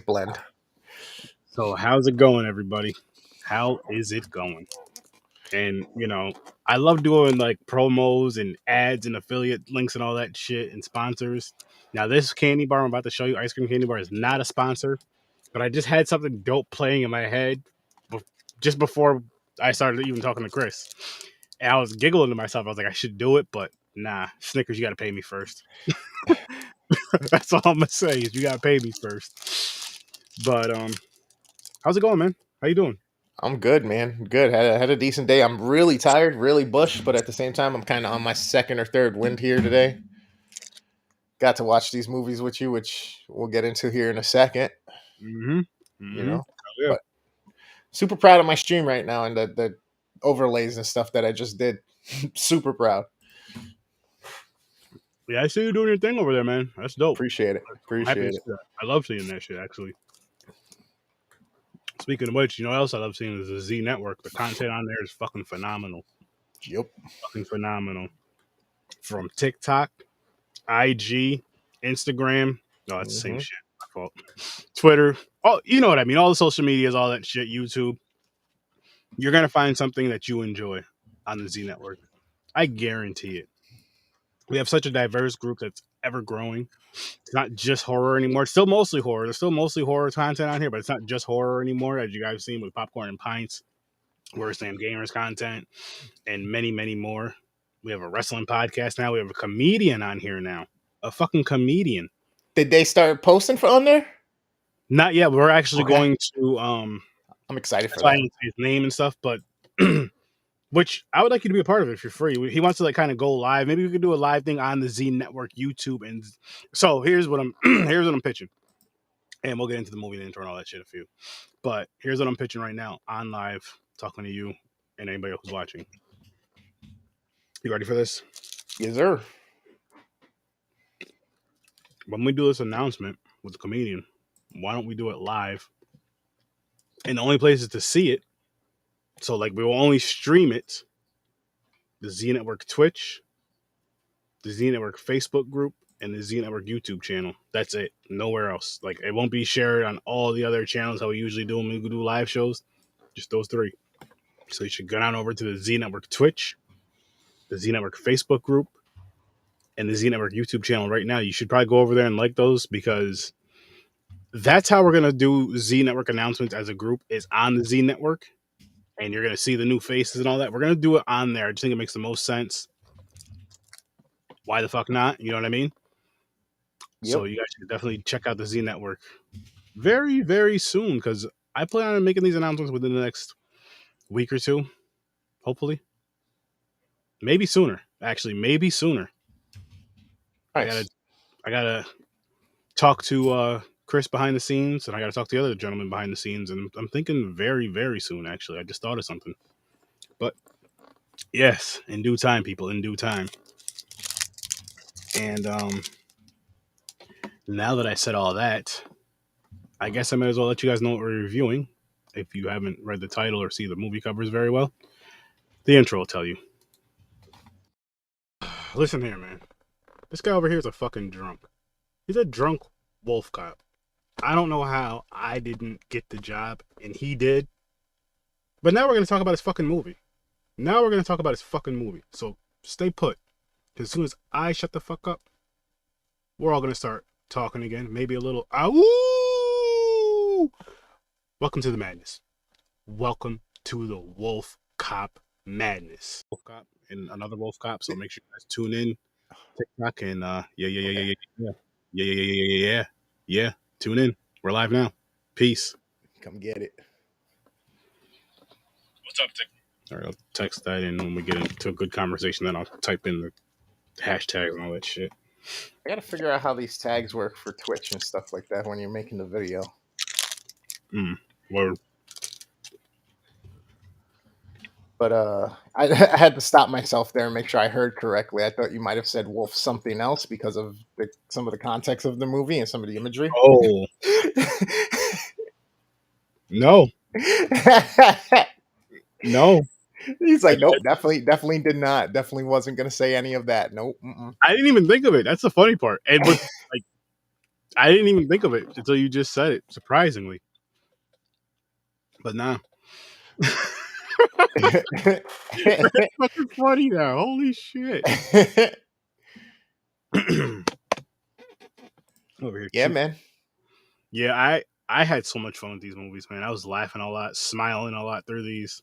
blend. So how's it going, everybody? How is it going? And I love doing like promos and ads and affiliate links and all that shit and sponsors. Now, this candy bar I'm about to show you, ice cream candy bar, is not a sponsor, but I just had something dope playing in my head just before I started even talking to Chris. And I was giggling to myself. I was like, I should do it, but nah, Snickers, you got to pay me first. That's all I'm gonna say is you got to pay me first. But how's it going, man? How you doing? I'm good, man. Good. Had a decent day. I'm really tired, really bushed, but at the same time, I'm kind of on my second or third wind here today. Got to watch these movies with you, which we'll get into here in a second. Mm-hmm. You Mm-hmm. know, Yeah. but super proud of my stream right now and the overlays and stuff that I just did. Super proud. Yeah, I see you doing your thing over there, man. That's dope. Appreciate it. I'm happy to Appreciate see it. that. I love seeing that shit, actually. Speaking of which, you know what else I love seeing is the Z Network. The content on there is fucking phenomenal. Yep. Fucking phenomenal. From TikTok, IG, Instagram. No, that's the same Mm-hmm. shit. My fault. Twitter. Oh, you know what I mean. All the social medias, all that shit. YouTube. You're gonna find something that you enjoy on the Z Network. I guarantee it. We have such a diverse group that's ever growing. It's not just horror anymore. It's still mostly horror. There's still mostly horror content on here, but it's not just horror anymore, as you guys have seen with Popcorn and Pints, We're Sam Gamers content, and many, many more. We have a wrestling podcast now. We have a comedian on here now. A fucking comedian. Did they start posting on there? Not yet. We're actually Okay. going to I'm excited for that's why I that. didn't say his name and stuff, but which I would like you to be a part of it if you're free. He wants to like kind of go live. Maybe we could do a live thing on the Z Network YouTube. And so here's what I'm here's what I'm pitching. And we'll get into the movie intro and all that shit a few. But here's what I'm pitching right now on live, talking to you and anybody else who's watching. You ready for this? Yes, sir. When we do this announcement with the comedian, why don't we do it live? And the only places to see it, so like we will only stream it, the Z Network Twitch, the Z Network Facebook group, and the Z Network YouTube channel. That's it. Nowhere else. Like it won't be shared on all the other channels how we usually do when we do live shows. Just those three. So you should go on over to the Z Network Twitch, the Z Network Facebook group, and the Z Network YouTube channel right now. You should probably go over there and like those because that's how we're gonna do Z Network announcements as a group is on the Z Network, and you're gonna see the new faces and all that. We're gonna do it on there. I just think it makes the most sense. Why the fuck not? You know what I mean? Yep. So you guys should definitely check out the Z Network very, very soon because I plan on making these announcements within the next week or two. Hopefully, maybe sooner. Actually, maybe sooner. Nice. I gotta talk to Chris behind the scenes, and I gotta talk to the other gentleman behind the scenes, and I'm thinking very, very soon. Actually, I just thought of something, but yes, in due time, people, in due time. And now that I said all that, I guess I might as well let you guys know what we're reviewing. If you haven't read the title or see the movie covers very well, the intro will tell you. Listen here, man. This guy over here is a fucking drunk. He's a drunk wolf cop. I don't know how I didn't get the job and he did. But now we're going to talk about his fucking movie. So stay put. Because as soon as I shut the fuck up, we're all going to start talking again. Maybe a little, ow! Welcome to the madness. Welcome to the Wolf Cop madness. Wolf Cop and another Wolf Cop. So make sure you guys tune in. TikTok and yeah. Tune in. We're live now. Peace. Come get it. What's up, Tick? All right, I'll text that in when we get into a good conversation. Then I'll type in the hashtags and all that shit. I gotta figure out how these tags work for Twitch and stuff like that when you're making the video. Word. But I had to stop myself there and make sure I heard correctly. I thought you might have said wolf something else because of some of the context of the movie and some of the imagery. Oh. No. No. He's like, nope, definitely did not. Definitely wasn't going to say any of that. Nope. I didn't even think of it. That's the funny part. And with, like, I didn't even think of it until you just said it. Surprisingly, but nah. That's fucking funny now. Holy shit. Over here, Yeah, cute. man. Yeah, I had so much fun with these movies, man. I was laughing a lot, smiling a lot through these.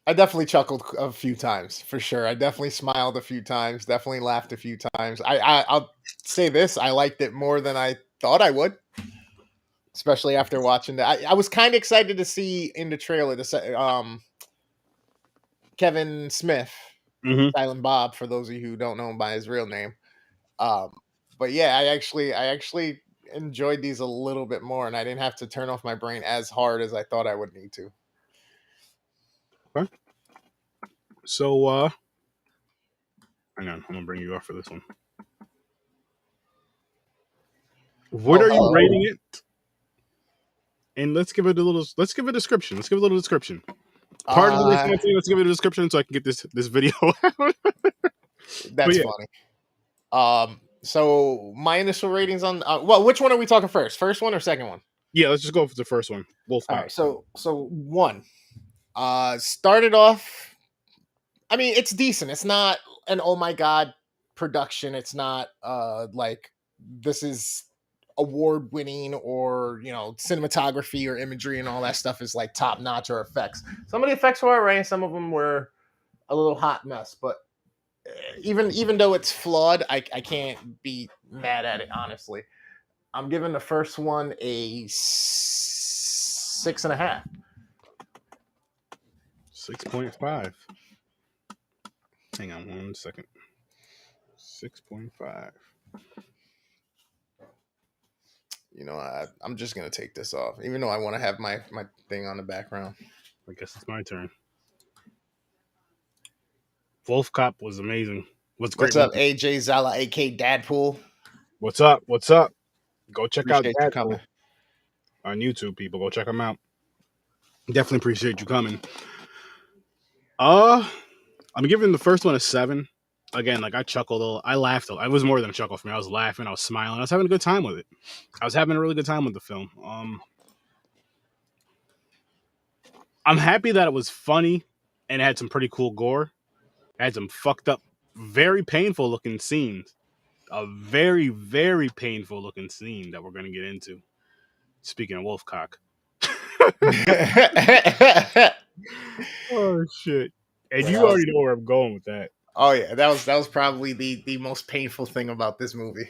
I definitely chuckled a few times for sure. I definitely smiled a few times. Definitely laughed a few times. I'll say this: I liked it more than I thought I would, especially after watching that. I was kind of excited to see in the trailer Kevin Smith, Mm-hmm. Silent Bob, for those of you who don't know him by his real name. Um, but yeah, I actually enjoyed these a little bit more, and I didn't have to turn off my brain as hard as I thought I would need to. Okay. So, hang on, I'm gonna bring you up for this one. What Oh, are you hello. rating it? And let's give it a little. Let's give a description. Let's give a little description. Part of the reason Uh, I'm saying let's give it a description so I can get this video out. But that's yeah, funny. So my initial ratings on well, which one are we talking first? First one or second one? yeah. Let's just go for the first one. All Wolfcop. right. So one. Started off. I mean, it's decent. It's not an oh my god production. It's not like this is award winning or cinematography or imagery and all that stuff is like top notch or effects. Some of the effects were alright. Some of them were a little hot mess, but even though it's flawed, I can't be mad at it honestly. I'm giving the first one a 6.5. 6.5. Hang on 1 second. 6.5. I'm just gonna take this off, even though I want to have my thing on the background. I guess it's my turn. Wolfcop was amazing. Was a great What's up, movie. AJ Zala, AK Dadpool? What's up? What's up? Go check out Appreciate you coming. Dadpool on YouTube, people. Go check them out. Definitely appreciate you coming. I'm giving the first one a 7. Again, like I chuckled, I laughed. I was more than a chuckle for me. I was laughing, I was smiling, I was having a good time with it. I was having a really good time with the film. I'm happy that it was funny and it had some pretty cool gore. It had some fucked up, very painful looking scenes. A very, very painful looking scene that we're gonna get into. Speaking of Wolfcock. Oh shit! And Yeah, you already know where I'm going with that. oh yeah, that was probably the most painful thing about this movie.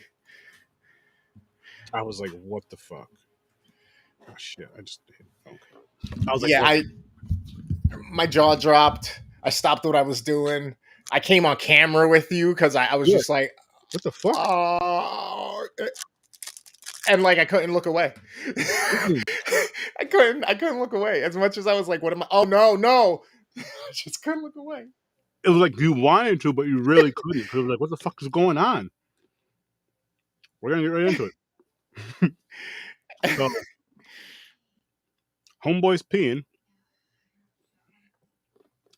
I was like, "What the fuck?" Oh shit! I just hit. Okay. I was like, Yeah, "What?" my jaw dropped. I stopped what I was doing. I came on camera with you because I was Yeah. just like, What the fuck? oh, and like I couldn't look away. Mm-mm. I couldn't look away as much as I was like, what am I? Oh no, no! I just couldn't look away. It was like you wanted to, but you really couldn't. Because it was like, "What the fuck is going on?" We're gonna get right into it. So, homeboy's peeing,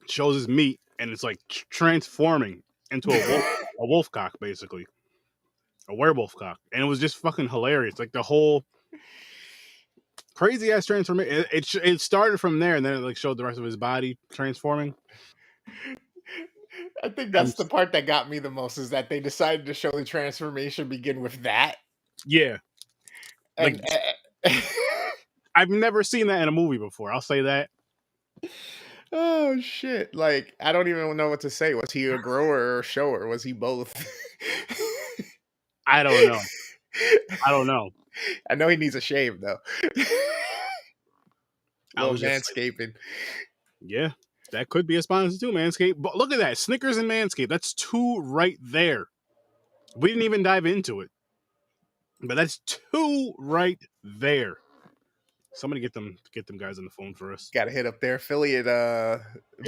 shows his meat, and it's like transforming into a wolf cock, basically a werewolf cock, and it was just fucking hilarious. Like the whole crazy ass transformation. It started from there, and then it like showed the rest of his body transforming. I think And that's the part that got me the most is that they decided to show the transformation begin with that, yeah, like and I've never seen that in a movie before. I'll say that. oh shit! Like I don't even know what to say. Was he a grower or a shower? Was he both? I don't know. I don't know. I know he needs a shave though. I Little was just like, manscaping. yeah, that could be a sponsor too, Manscaped. But look at that, Snickers and Manscaped. That's 2 right there. We didn't even dive into it, but that's 2 right there. Somebody get them guys on the phone for us. Got to hit up their affiliate Yeah,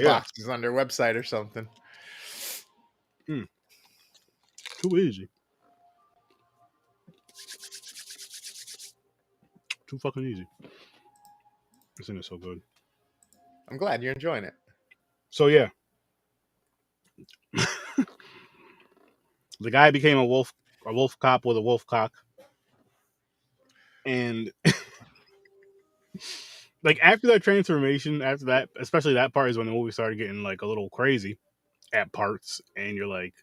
boxes on their website or something. too easy, too fucking easy. This thing is so good. I'm glad you're enjoying it. So yeah, the guy became a wolf cop with a wolf cock. And like after that transformation, after that, especially that part is when the movie started getting like a little crazy at parts, and you're like,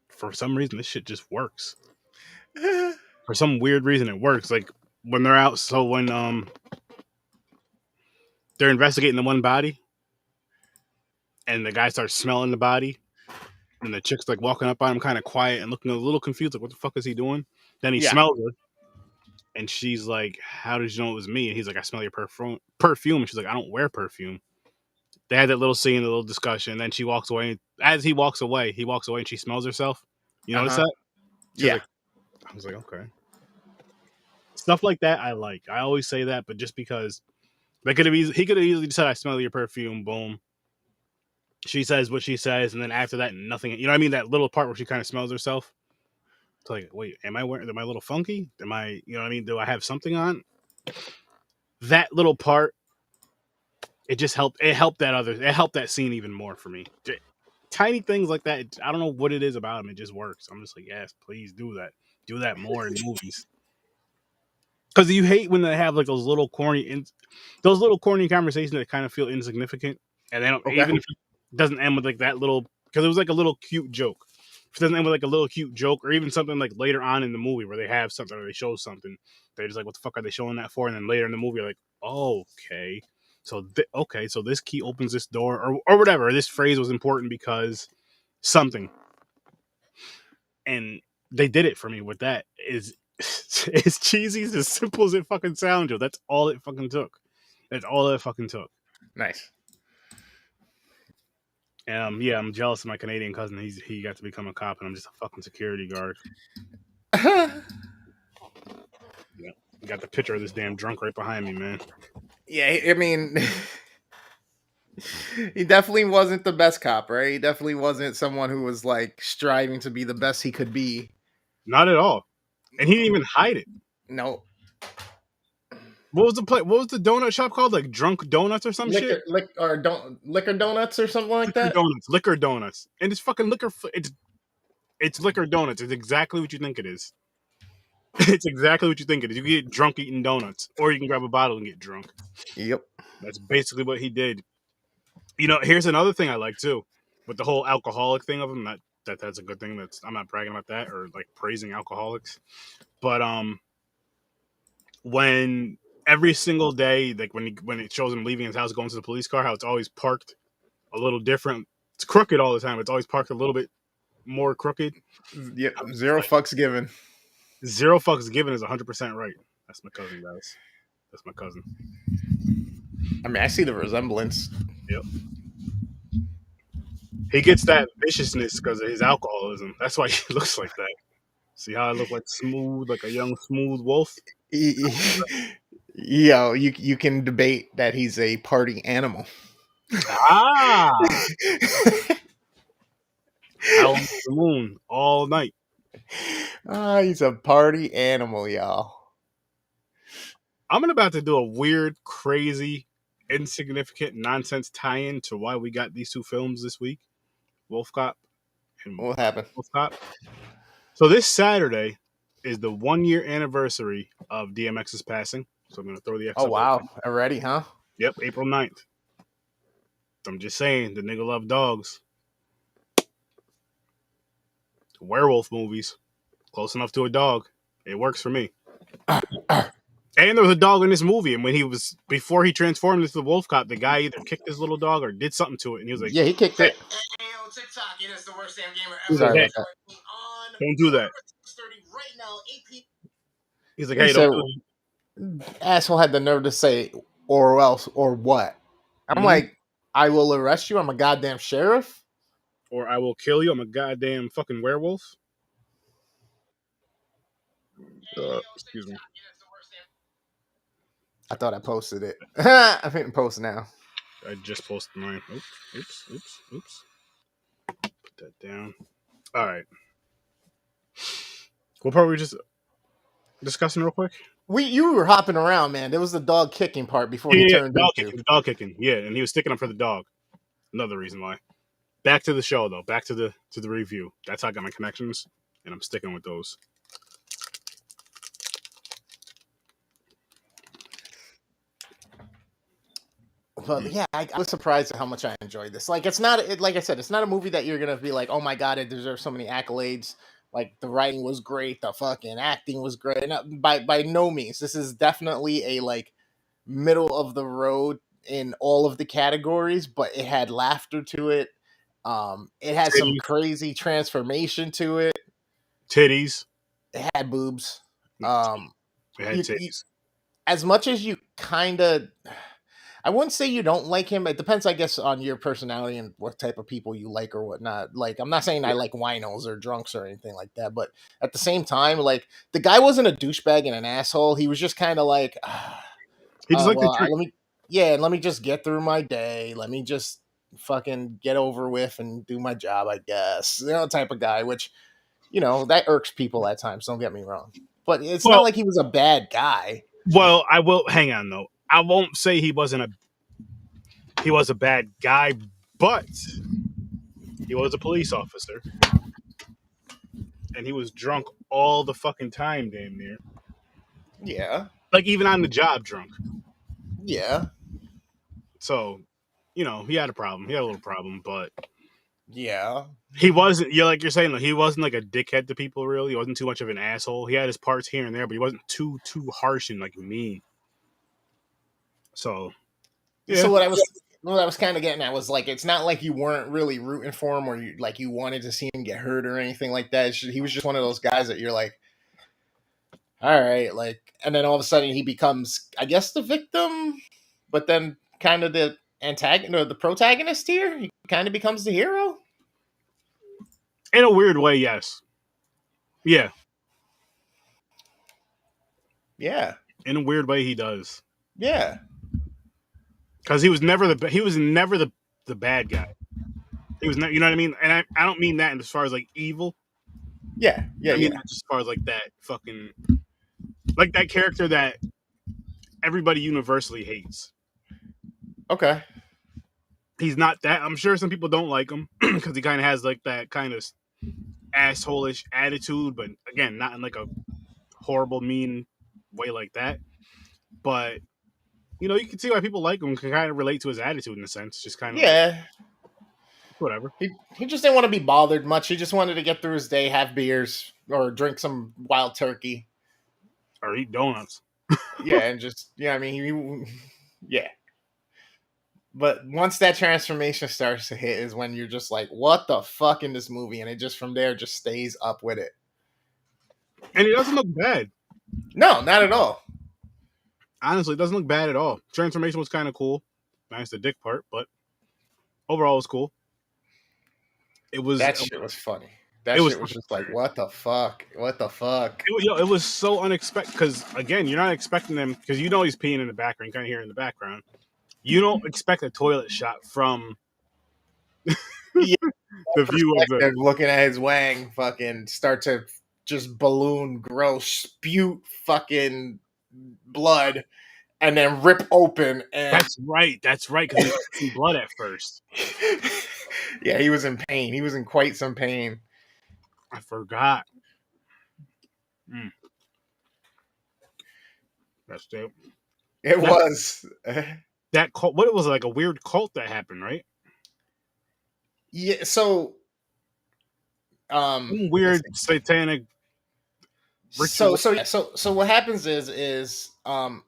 for some reason, this shit just works. For some weird reason, it works. Like when they're out, so when they're investigating the one body, and the guy starts smelling the body, and the chick's like walking up on him, kind of quiet and looking a little confused, like what the fuck is he doing? Then he Yeah. smells her, and she's like, "How did you know it was me?" And he's like, "I smell your perfume." Perfume. And she's like, "I don't wear perfume." They had that little scene, a little discussion. And then she walks away. As he walks away, and she smells herself. You notice that? She was Yeah. like, I was like, okay. Stuff like that, I like. I always say that, but just because he could have easily said, "I smell your perfume." Boom. She says what she says, and then after that, nothing. You know what I mean? That little part where she kind of smells herself. It's like, wait, am I a little funky? Am I, you know what I mean? Do I have something on? That little part, it just helped. It helped that scene even more for me. Tiny things like that. I don't know what it is about him. It just works. I'm just like, yes, please do that. Do that more in movies. Because you hate when they have like those little corny conversations that kind of feel insignificant, and they don't, Okay. even if it doesn't end with like that little, because it was like a little cute joke. If it doesn't end with like a little cute joke, or even something like later on in the movie where they have something or they show something, they're just like, what the fuck are they showing that for? And then later in the movie, you're like, oh, okay, so so this key opens this door, or whatever. Or this phrase was important because something, and they did it for me with that. Is as cheesy, as simple as it fucking sounds, Joe. That's all it fucking took. That's all it fucking took. Nice. Yeah, I'm jealous of my Canadian cousin. He got to become a cop, and I'm just a fucking security guard. Yeah, got the picture of this damn drunk right behind me, man. Yeah, I mean, he definitely wasn't the best cop, right? He definitely wasn't someone who was like striving to be the best he could be. Not at all, and he didn't even hide it. No. What was the What was the donut shop called? Like Drunk Donuts or some shit? Liquor donuts or something like that. Liquor donuts, and it's fucking liquor. It's liquor donuts. It's exactly what you think it is. It's exactly what you think it is. You can get drunk eating donuts, or you can grab a bottle and get drunk. Yep. That's basically what he did. You know, here's another thing I like too, with the whole alcoholic thing of him. That's a good thing. I'm not bragging about that or like praising alcoholics, but when every single day, like when it shows him leaving his house, going to the police car, how it's always parked a little different. It's crooked all the time. It's always parked a little bit more crooked. Yep. Zero fucks given. Zero fucks given is 100% right. That's my cousin, guys. That's my cousin. I mean, I see the resemblance. Yep. He gets that viciousness because of his alcoholism. That's why he looks like that. See how I look like smooth, like a young smooth wolf? Yo, you can debate that he's a party animal. Ah! Out on the moon all night. He's a party animal, y'all. I'm about to do a weird, crazy, insignificant nonsense tie-in to why we got these two films this week, Wolfcop and What happened? Wolfcop. So this Saturday is the 1-year anniversary of DMX's passing. So I'm going to throw the X Oh up. wow, already, huh? Yep, April 9th. I'm just saying, the nigga love dogs. Werewolf movies, close enough to a dog. It works for me. And there was a dog in this movie, and before he transformed into the wolf cop, the guy either kicked his little dog or did something to it, and he was like, Yeah, he kicked it. He's like, Sorry hey, about that. don't do that. He's like, He hey, said, don't do asshole had the nerve to say, or else, or what? I'm Mhm. like, I will arrest you. I'm a goddamn sheriff. Or I will kill you. I'm a goddamn fucking werewolf. Excuse me. I thought I posted it. I'm hitting post now. I just posted mine. Oops. Put that down. All right. What part were we just discussing real quick? You were hopping around, man. There was the dog kicking part before he Yeah, turned into. dog kicking. Yeah, and he was sticking up for the dog. Another reason why. Back to the show though. Back to the review. That's how I got my connections, and I'm sticking with those. but yeah, I was surprised at how much I enjoyed this. Like, it's not, like I said, it's not a movie that you're gonna be like, oh my god, it deserves so many accolades. Like, the writing was great, the fucking acting was great. By no means, this is definitely a like middle of the road in all of the categories, but it had laughter to it. It had some Titties. crazy transformation to it. Titties. It had boobs. It had You, titties. as much as you kind of, I wouldn't say you don't like him. It depends, I guess, on your personality and what type of people you like or whatnot. Like, I'm not saying I like winos or drunks or anything like that, but at the same time, like, the guy wasn't a douchebag and an asshole. He was just kind of like, He just liked to well, drink. let me just get through my day. Let me just fucking get over with and do my job, I guess. You know, type of guy, which, you know, that irks people at times. Don't get me wrong. But it's not Well, like he was a bad guy. well, I will hang on though. I won't say he was a bad guy, but he was a police officer, and he was drunk all the fucking time, damn near. Yeah. Like even on the job, drunk. Yeah. So, he had a problem. He had a little problem, but Yeah. he wasn't. You're saying though, he wasn't like a dickhead to people. Really, he wasn't too much of an asshole. He had his parts here and there, but he wasn't too harsh and like mean. So, yeah. So what I was kind of getting at was like, it's not like you weren't really rooting for him or you wanted to see him get hurt or anything like that. He was just one of those guys that you're like, all right, like, and then all of a sudden he becomes, I guess, the victim, but then kind of the antagonist or the protagonist here. He kind of becomes the hero. In a weird way, yes. Yeah. Yeah. In a weird way, he does. Yeah. Because he was never the bad guy. He was, you know what I mean? And I don't mean that as far as like evil. Yeah. Yeah. I mean Yeah. that just as far as like that fucking, like that character that everybody universally hates. Okay. He's not that. I'm sure some people don't like him because he kind of has like that kind of asshole-ish attitude, but again, not in like a horrible, mean way like that. But you can see why people like him. Can kind of relate to his attitude in a sense. Just kind of like Yeah. whatever. He just didn't want to be bothered much. He just wanted to get through his day, have beers, or drink some wild turkey. Or eat donuts. Yeah, and just I mean, yeah. But once that transformation starts to hit, is when you're just like, "What the fuck" in this movie, and it just from there just stays up with it. And he doesn't look bad. No, not at all. Honestly, it doesn't look bad at all. Transformation was kind of cool. Minus the dick part, but overall it was cool. It was That shit was funny. That it was shit was just like, what the fuck? What the fuck? it was so unexpected because again, you're not expecting them because he's peeing in the background, you kind of hear it in the background. You don't expect a toilet shot from Yeah, the view of the. looking at his wang fucking start to just balloon, grow, spew fucking blood, and then rip open. And That's right, because he was blood at first. yeah, he was in pain. He was in quite some pain. I forgot. That's it. It was. That cult. What it was like a weird cult that happened, right? Yeah. So, Some weird satanic ritual. So what happens is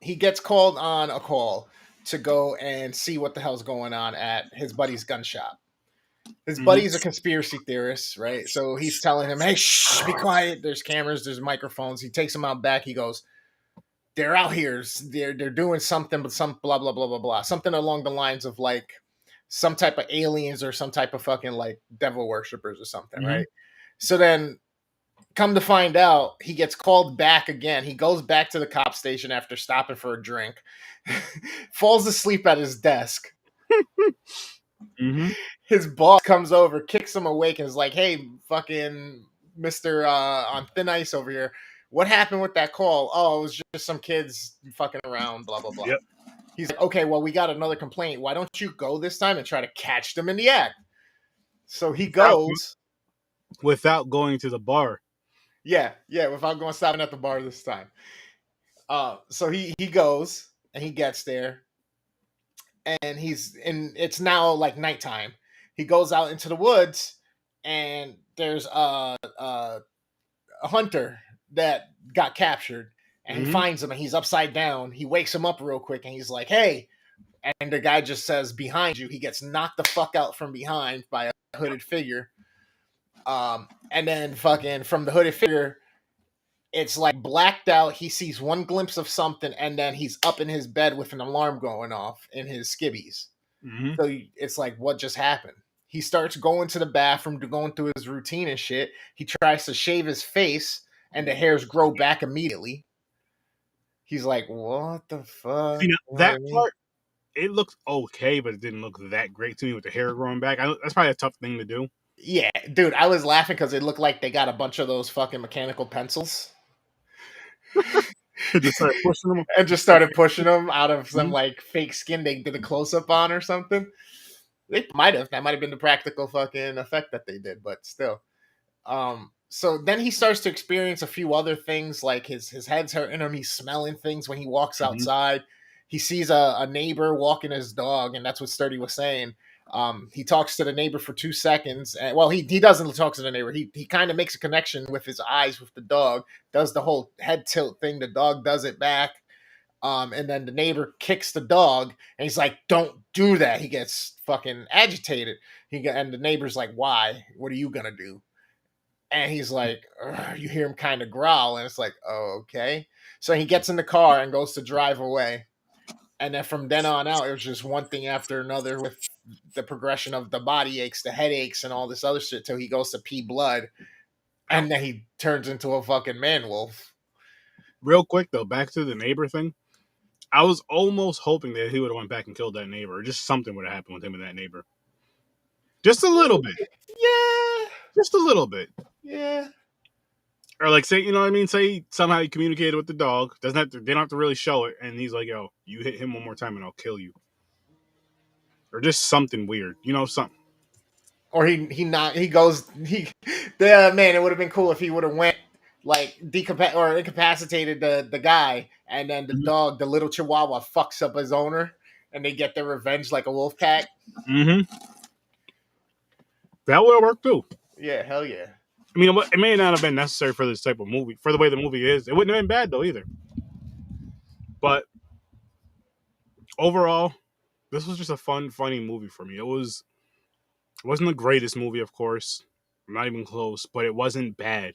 he gets called on a call to go and see what the hell's going on at his buddy's gun shop. His buddy's a conspiracy theorist, right? So he's telling him, "Hey, shh, be quiet. There's cameras, there's microphones." He takes him out back. He goes, "They're out here. They're doing something, but some blah blah blah blah blah. Something along the lines of like some type of aliens or some type of fucking like devil worshippers or something, right?" So then, come to find out, he gets called back again. He goes back to the cop station after stopping for a drink, falls asleep at his desk. His boss comes over, kicks him awake, and is like, "Hey, fucking Mr. On thin ice over here. What happened with that call?" "Oh, it was just some kids fucking around, blah, blah, blah." Yep. He's like, "Okay, well, we got another complaint. Why don't you go this time and try to catch them in the act?" So he goes. Without going to the bar. Yeah, without going stopping at the bar this time. So he goes and he gets there. and it's now like nighttime. He goes out into the woods, and there's a hunter that got captured, and he Mm-hmm. finds him, and he's upside down. He wakes him up real quick, and he's like, "Hey!" And the guy just says, "Behind you." He gets knocked the fuck out from behind by a hooded figure. And then fucking from the hooded figure, it's like blacked out. He sees one glimpse of something, and then he's up in his bed with an alarm going off in his skivvies. Mm-hmm. So it's like, what just happened? He starts going to the bathroom, going through his routine and shit. He tries to shave his face, and the hairs grow back immediately. He's like, what the fuck? See, You know what I that mean? part, it looked okay, but it didn't look that great to me with the hair growing back. That's probably a tough thing to do. Yeah, dude, I was laughing because it looked like they got a bunch of those fucking mechanical pencils Just started pushing them. and just started pushing them out of some Mhm. like fake skin they did a close up on or something. They might have. That might have been the practical fucking effect that they did, but still. So then he starts to experience a few other things, like his head's hurting him. He's smelling things when he walks Mhm. outside. He sees a neighbor walking his dog, and that's what Sturdy was saying. He talks to the neighbor for 2 seconds. And, well, he doesn't talk to the neighbor. He kind of makes a connection with his eyes with the dog. Does the whole head tilt thing. The dog does it back. And then the neighbor kicks the dog, and he's like, "Don't do that." He gets fucking agitated. And the neighbor's like, "Why? What are you gonna do?" And he's like, "Ugh," you hear him kind of growl, and it's like, "Oh, okay." So he gets in the car and goes to drive away. And then from then on out, it was just one thing after another with the progression of the body aches, the headaches, and all this other shit till he goes to pee blood, and then he turns into a fucking man wolf. Real quick though, back to the neighbor thing. I was almost hoping that he would have went back and killed that neighbor, or just something would have happened with him and that neighbor. Just a little bit. Yeah, Just a little bit. yeah. Or like say, you know what I mean? Say somehow he communicated with the dog. Doesn't have to they don't have to really show it, and he's like, yo, you hit him one more time and I'll kill you. Or just something weird. You know, something. Or he not he goes he the man. It would have been cool if he would have went like or incapacitated the guy, and then the dog, the little Chihuahua, fucks up his owner, and they get their revenge like a wolf pack. Mm-hmm. That would have worked too. Yeah, hell yeah. I mean, it may not have been necessary for this type of movie, for the way the movie is. It wouldn't have been bad though either. But overall, this was just a funny movie for me. It wasn't the greatest movie, of course. Not even close, but it wasn't bad.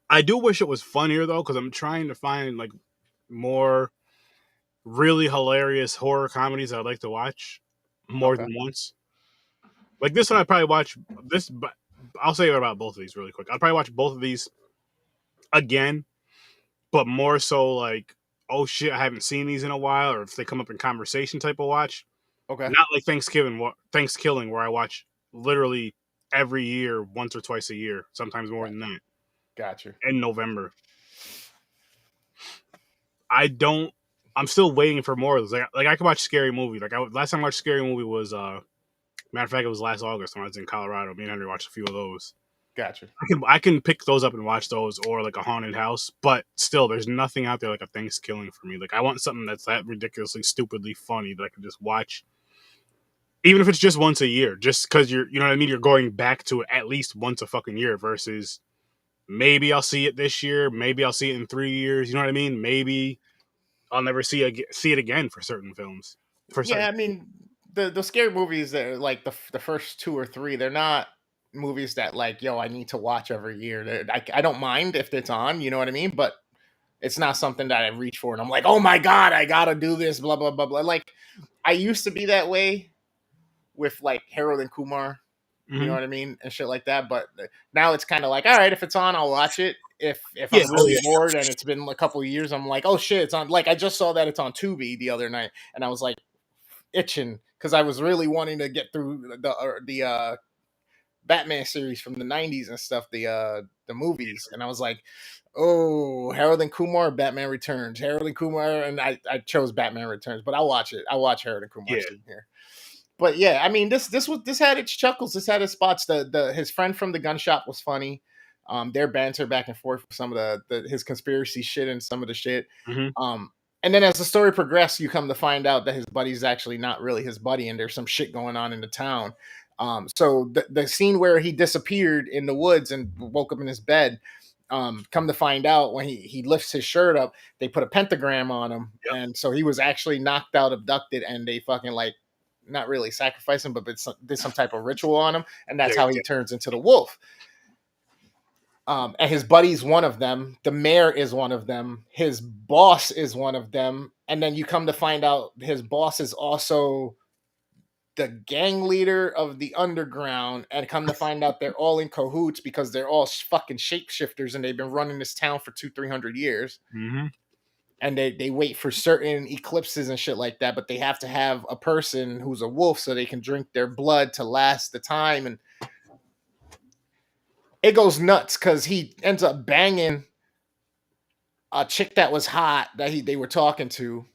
I do wish it was funnier though, because I'm trying to find like more really hilarious horror comedies I'd like to watch more Okay. than once. Like this one, I'd probably watch this, but I'll say about both of these really quick. I'd probably watch both of these again, but more so like, oh shit, I haven't seen these in a while, or if they come up in conversation type of watch. Okay. Not like Thanksgiving, where I watch literally every year, once or twice a year, sometimes more than that. Gotcha. In November, I don't. I'm still waiting for more of those. Like I could watch Scary Movie. Last time I watched Scary Movie was matter of fact, it was last August when I was in Colorado. Me and Henry watched a few of those. Gotcha. I can pick those up and watch those, or like a haunted house. But still, there's nothing out there like a Thanksgiving for me. Like I want something that's that ridiculously, stupidly funny that I can just watch, even if it's just once a year. Just because you know what I mean. You're going back to it at least once a fucking year versus maybe I'll see it this year, maybe I'll see it in 3 years. You know what I mean? Maybe I'll never see it again for certain films. For Yeah, certain, I mean the scary movies that are like the first two or three, they're not movies that like, yo, I need to watch every year. I don't mind if it's on, you know what I mean? But it's not something that I reach for and I'm like, oh my god, I gotta do this, blah blah blah blah. Like I used to be that way with like Harold and Kumar, you know mm-hmm. what I mean, and shit like that. But now it's kind of like, all right, if it's on, I'll watch it. If Yeah, I'm oh really yeah, bored and it's been a couple of years, I'm like, oh shit, it's on. Like I just saw that it's on Tubi the other night, and I was like itching because I was really wanting to get through the Batman series from the '90s and stuff, the movies, and I was like, oh, Harold and Kumar, Batman Returns, Harold and Kumar, and I chose Batman Returns, but I'll watch it. I'll watch Harold and Kumar yeah. soon here. But yeah, I mean, this had its chuckles. This had its spots. The his friend from the gun shop was funny. Their banter back and forth with some of his conspiracy shit and some of the shit. Mm-hmm. Um, And then as the story progresses, you come to find out that his buddy's actually not really his buddy, and there's some shit going on in the town. So the scene where he disappeared in the woods and woke up in his bed, come to find out when he lifts his shirt up, they put a pentagram on him, Yep. and so he was actually knocked out, abducted, and they fucking like not really sacrifice him, but did some type of ritual on him, and that's how he turns into the wolf. And his buddy's one of them. The mayor is one of them. His boss is one of them. And then you come to find out his boss is also the gang leader of the underground. And come to find out they're all in cahoots because they're all fucking shapeshifters and they've been running this town for 200-300 years. Mm-hmm. And they wait for certain eclipses and shit like that, but they have to have a person who's a wolf so they can drink their blood to last the time. And it goes nuts because he ends up banging a chick that was hot that they were talking to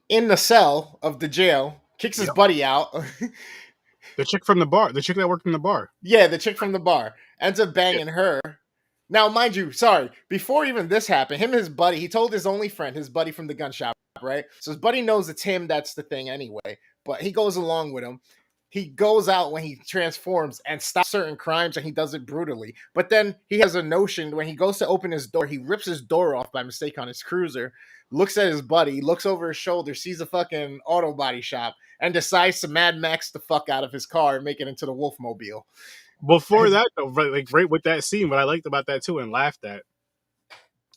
in the cell of the jail, kicks his buddy out. The chick from the bar, the chick that worked in the bar. Yeah, the chick from the bar ends up banging her. Now, mind you, sorry, before even this happened, him and his buddy, he told his only friend, his buddy from the gun shop, right? So his buddy knows it's him, that's the thing anyway, but he goes along with him. He goes out when he transforms and stops certain crimes, and he does it brutally. But then he has a notion when he goes to open his door, he rips his door off by mistake on his cruiser, looks at his buddy, looks over his shoulder, sees a fucking auto body shop, and decides to Mad Max the fuck out of his car and make it into the Wolfmobile. Before that, though, right with that scene, what I liked about that too and laughed at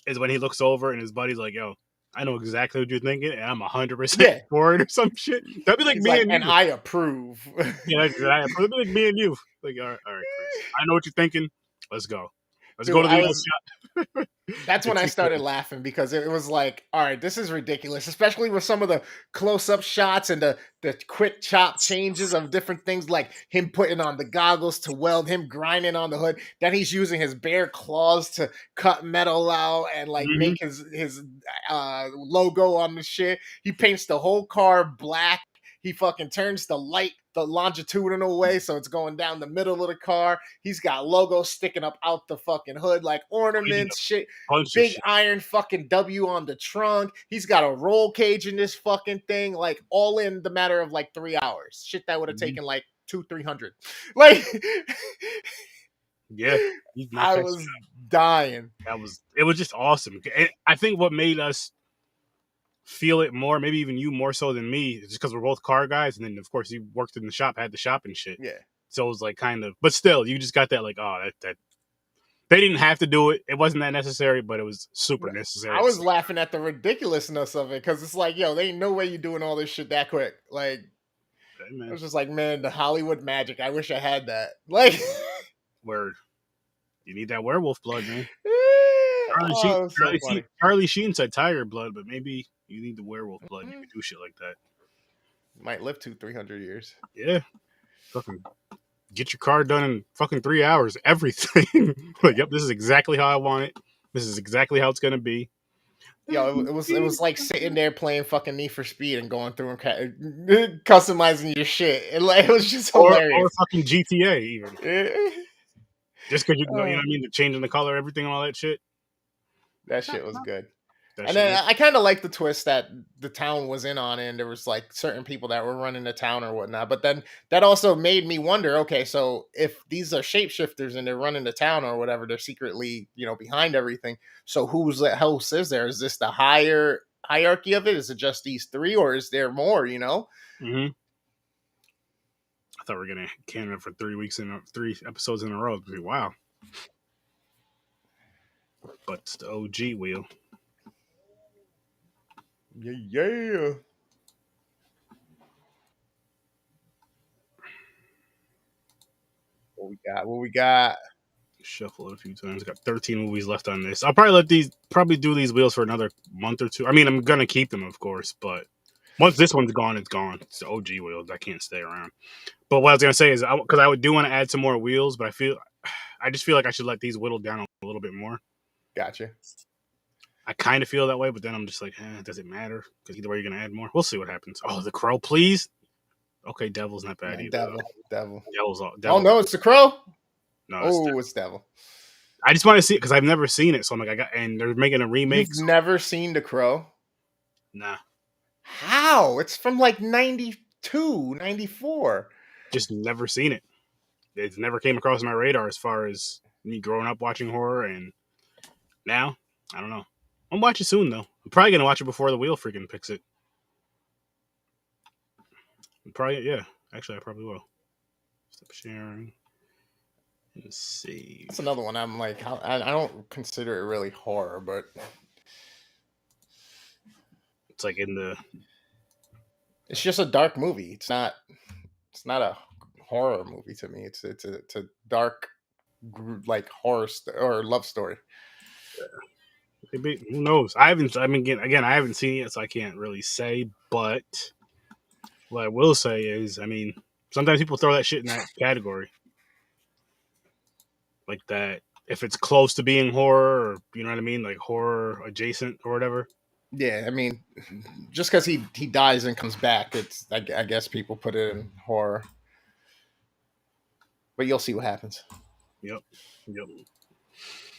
is when he looks over and his buddy's like, "Yo, I know exactly what you're thinking, and I'm 100% for it," or some shit. That'd be like He's me like, and you. and I approve. Yeah, that'd be like me and you. Like, all right, Chris. I know what you're thinking. Let's go. Let's Dude, go to the shop. That's when I started laughing because it was like, all right, this is ridiculous, especially with some of the close-up shots and the quick chop changes of different things, like him putting on the goggles to weld, him grinding on the hood. Then he's using his bare claws to cut metal out and like make his logo on the shit. He paints the whole car black. He fucking turns the light the longitudinal way, so it's going down the middle of the car. He's got logos sticking up out the fucking hood, like ornaments, shit. Big iron fucking W on the trunk. He's got a roll cage in this fucking thing, like all in the matter of like 3 hours. Shit that would have taken like 200-300. Like, yeah, I was dying. It was just awesome. I think what made us feel it more, maybe even you more so than me, just because we're both car guys, and then of course you worked in the shop, had the shop and shit. Yeah. So it was like kind of, but still, you just got that like, oh, that they didn't have to do it. It wasn't that necessary, but it was super necessary. I was laughing at the ridiculousness of it because it's like, yo, there ain't no way you doing all this shit that quick. Like, it was just like, man, the Hollywood magic. I wish I had that. Like, word, you need that werewolf blood, man. Charlie Sheen said tiger blood, but maybe you need the werewolf blood. You can do shit like that. Might live 200-300 years. Yeah. Fucking get your car done in fucking 3 hours. Everything. Like, yep, this is exactly how I want it. This is exactly how it's gonna be. Yo, it was like sitting there playing fucking Need for Speed and going through and customizing your shit. And like, it was just hilarious. Or fucking GTA even. Just because you know what I mean, changing the color, everything, and all that shit. That shit was good. And then I kind of like the twist that the town was in on it, and there was like certain people that were running the town or whatnot. But then that also made me wonder, okay, so if these are shapeshifters and they're running the town or whatever, they're secretly, behind everything. So who's the house is there? Is this the higher hierarchy of it? Is it just these three, or is there more, Mm-hmm. I thought we were going to Canada for 3 episodes in a row. Wow. But it's the OG wheel. Yeah. What we got? Shuffle it a few times. Got 13 movies left on this. I'll probably do these wheels for another month or two. I mean, I'm going to keep them, of course, but once this one's gone, it's gone. It's the OG wheels. I can't stay around. But what I was going to say is, because I do want to add some more wheels, but I just feel like I should let these whittle down a little bit more. Gotcha. I kind of feel that way, but then I'm just like, does it matter? Because either way, you're going to add more. We'll see what happens. Oh, the Crow, please. Okay, Devil's not bad either. Devil. Oh, no, it's the Crow? No, it's Devil. I just want to see it because I've never seen it. So I'm like, and they're making a remake. You've never seen the Crow? Nah, How? It's from like 92, 94. just never seen it. It never came across my radar as far as me growing up watching horror, and now I don't know. I'm watching soon though. I'm probably gonna watch it before the wheel freaking picks it. Probably, yeah. Actually, I probably will. Stop sharing and save. That's another one. I'm like, I don't consider it really horror, but It's like in the it's just a dark movie. It's not. It's not a horror movie to me. It's a dark, like horror or love story. maybe, who knows? I haven't. I mean, again, I haven't seen it, so I can't really say. But what I will say is, I mean, sometimes people throw that shit in that category, like that. If it's close to being horror, or you know what I mean, like horror adjacent or whatever. Yeah, I mean, just because he dies and comes back, it's I guess people put it in horror, but you'll see what happens. Yep. Yep.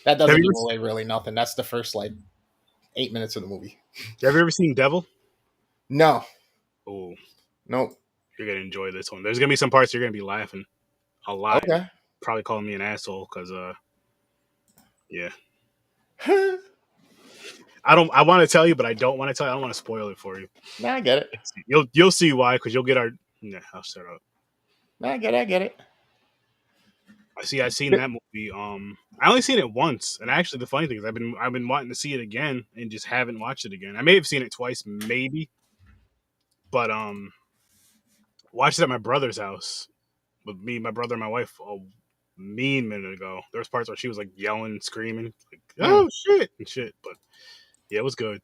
That Have doesn't you give away really nothing. That's the first like 8 minutes of the movie. have you ever seen Devil? No, Oh, nope. you're gonna enjoy this one. There's gonna be some parts you're gonna be laughing a lot. Okay. Probably calling me an asshole because yeah. I want to tell you, but I don't want to tell you. I don't want to spoil it for you. Nah, I get it. You'll see why, because you'll get our. Yeah, I'll shut up. Nah, I get it. I get it. I've seen that movie. I only seen it once, and actually, the funny thing is, I've been wanting to see it again, and just haven't watched it again. I may have seen it twice, maybe, but watched it at my brother's house with me, my brother, and my wife a mean minute ago. There was parts where she was like yelling, screaming, like "Oh shit!" and shit. But yeah, it was good.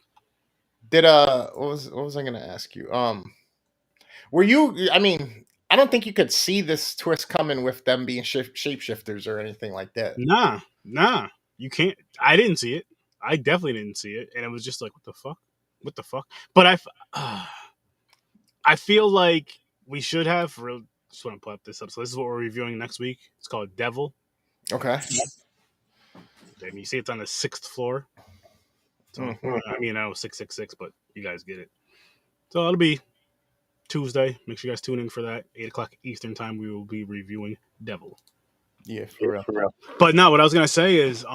Did what was I gonna ask you? Were you? I mean, I don't think you could see this twist coming with them being shapeshifters or anything like that. Nah, you can't. I didn't see it. I definitely didn't see it, and it was just like, what the fuck. But I feel like we should have. Just want to pull up this up. So this is what we're reviewing next week. It's called Devil. Okay. And you see, it's on the 6th floor. So I mean, I know 666, but you guys get it. So it'll be Tuesday. Make sure you guys tune in for that. 8 o'clock Eastern time. We will be reviewing Devil. Yeah, for real. But no, what I was gonna say is,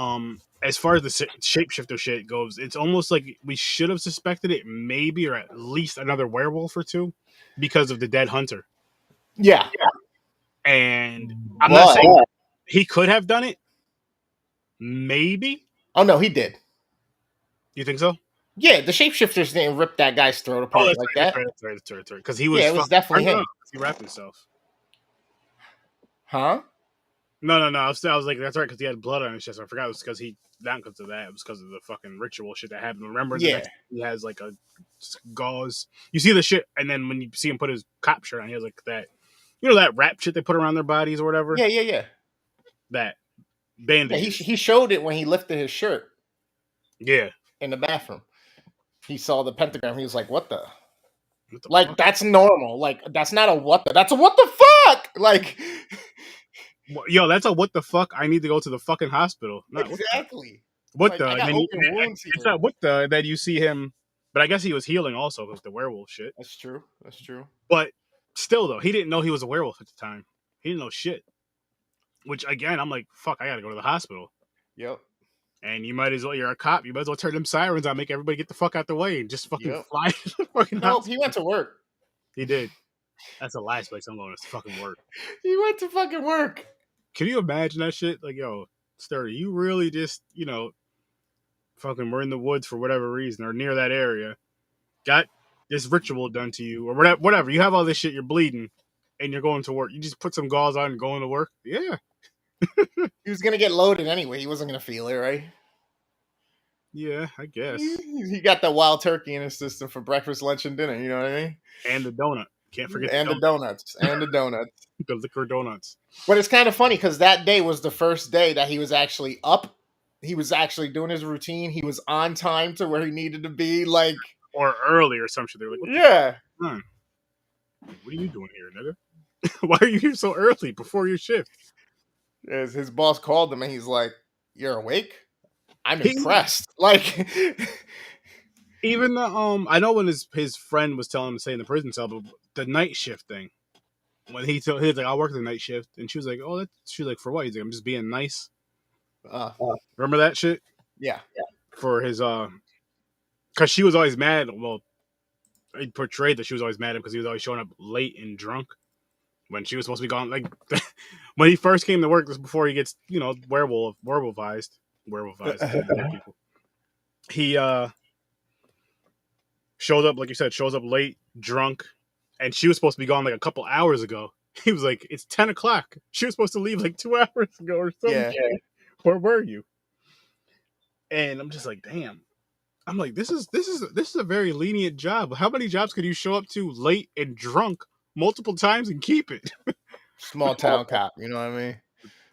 as far as the shapeshifter shit goes, it's almost like we should have suspected it, maybe, or at least another werewolf or two, because of the dead hunter. Yeah. And I'm not saying he could have done it. Maybe. Oh no, he did. You think so? Yeah, the shapeshifters didn't rip that guy's throat apart like that. That's right. Because he was. Yeah, it was definitely him. He wrapped himself. Huh? No. I was like, that's right, because he had blood on his chest. I forgot it was because not because of that. It was because of the fucking ritual shit that happened. Remember? Yeah. He has like a gauze. You see the shit, and then when you see him put his cop shirt on, he has like that. You know that wrap shit they put around their bodies or whatever. Yeah. That bandage. Yeah, he showed it when he lifted his shirt. Yeah. In the bathroom, he saw the pentagram. He was like, "What the? Like fuck? That's normal. Like that's not a what the. That's a what the fuck. Like, yo, that's a what the fuck. I need to go to the fucking hospital. Not, exactly. What like, the? I got open wounds here. It's not what the that you see him. But I guess he was healing also with the werewolf shit. That's true. But still, though, he didn't know he was a werewolf at the time. He didn't know shit. Which again, I'm like, fuck, I gotta go to the hospital. Yep. And you might as well, you're a cop. You might as well turn them sirens on, make everybody get the fuck out the way, and just fucking fly to the fucking hospital. He went to work. He did. That's the last place I'm going to fucking work. He went to fucking work. Can you imagine that shit? Like, yo, Sturdy, you really just, fucking were in the woods for whatever reason or near that area, got this ritual done to you or whatever. You have all this shit, you're bleeding, and you're going to work. You just put some gauze on and going to work. Yeah. He was gonna get loaded anyway. He wasn't gonna feel it, right? Yeah, I guess. He got the wild turkey in his system for breakfast, lunch, and dinner. You know what I mean? And the donut. Can't forget. And the donuts. The liquor donuts. But it's kind of funny because that day was the first day that he was actually up. He was actually doing his routine. He was on time to where he needed to be, like, or early or some shit. They're like, yeah. What are you doing here, nigga? Why are you here so early before your shift? As his boss called him and he's like, "You're awake? I'm impressed." Like, Even the I know when his friend was telling him to stay in the prison cell, but the night shift thing. When he was like, "I'll work the night shift," and she was like, "Oh, she was like, for what?" He's like, "I'm just being nice." Uh, Remember that shit yeah. for his because she was always mad. Well, he portrayed that she was always mad at him because he was always showing up late and drunk when she was supposed to be gone. Like when he first came to work, this before he gets werewolfized people. He shows up, like you said, shows up late, drunk, and she was supposed to be gone like a couple hours ago. He was like, "It's 10 o'clock. She was supposed to leave like 2 hours ago or something. Yeah. Where were you?" And I'm just like, damn. I'm like, this is a very lenient job. How many jobs could you show up to late and drunk multiple times and keep it? Small town cop. You know what I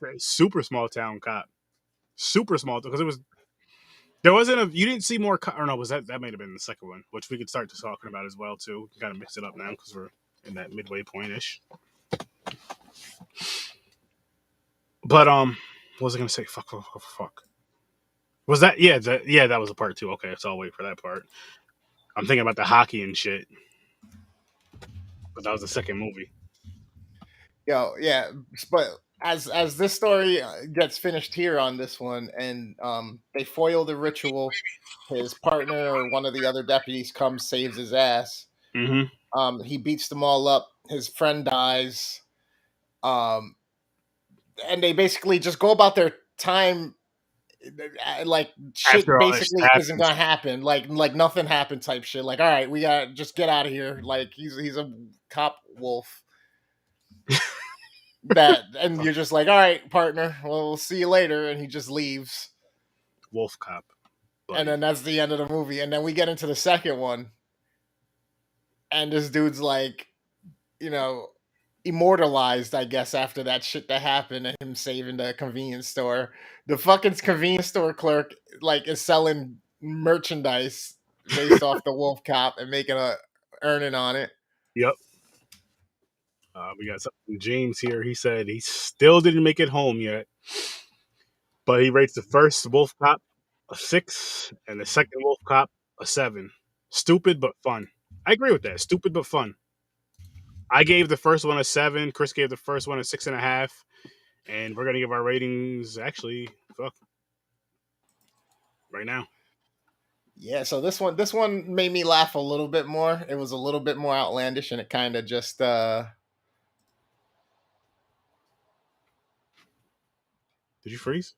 mean? Super small town cop. Super small because there wasn't a you didn't see more or no, was that might have been the second one, which we could start to talking about as well too. We kind of mix it up now because we're in that midway point ish. But what was I gonna say? Fuck. Was that that was a part two. Okay, so I'll wait for that part. I'm thinking about the hockey and shit, but that was the second movie. Yo, yeah, but as this story gets finished here on this one, and they foil the ritual, his partner or one of the other deputies comes, saves his ass. Mm-hmm. He beats them all up. His friend dies. And they basically just go about their time like shit After all this basically isn't happens, gonna happen. Like nothing happened type shit. Like, all right, we gotta just get out of here. Like he's a cop wolf. That and you're just like, all right, partner, well, we'll see you later, and he just leaves. Wolfcop, And then that's the end of the movie. And then we get into the second one, and this dude's like, you know, immortalized, I guess, after that shit that happened and him saving the convenience store. The fucking convenience store clerk like is selling merchandise based off the Wolf Cop and making a earning on it. Yep. We got something from James here. He said he still didn't make it home yet, but he rates the first Wolf Cop a 6 and the second Wolf Cop a 7. Stupid but fun. I agree with that. Stupid but fun. I gave the first one a 7. Chris gave the first one a 6.5, and we're gonna give our ratings actually. Fuck. Right now. Yeah, so this one made me laugh a little bit more. It was a little bit more outlandish, and it kind of just Did you freeze?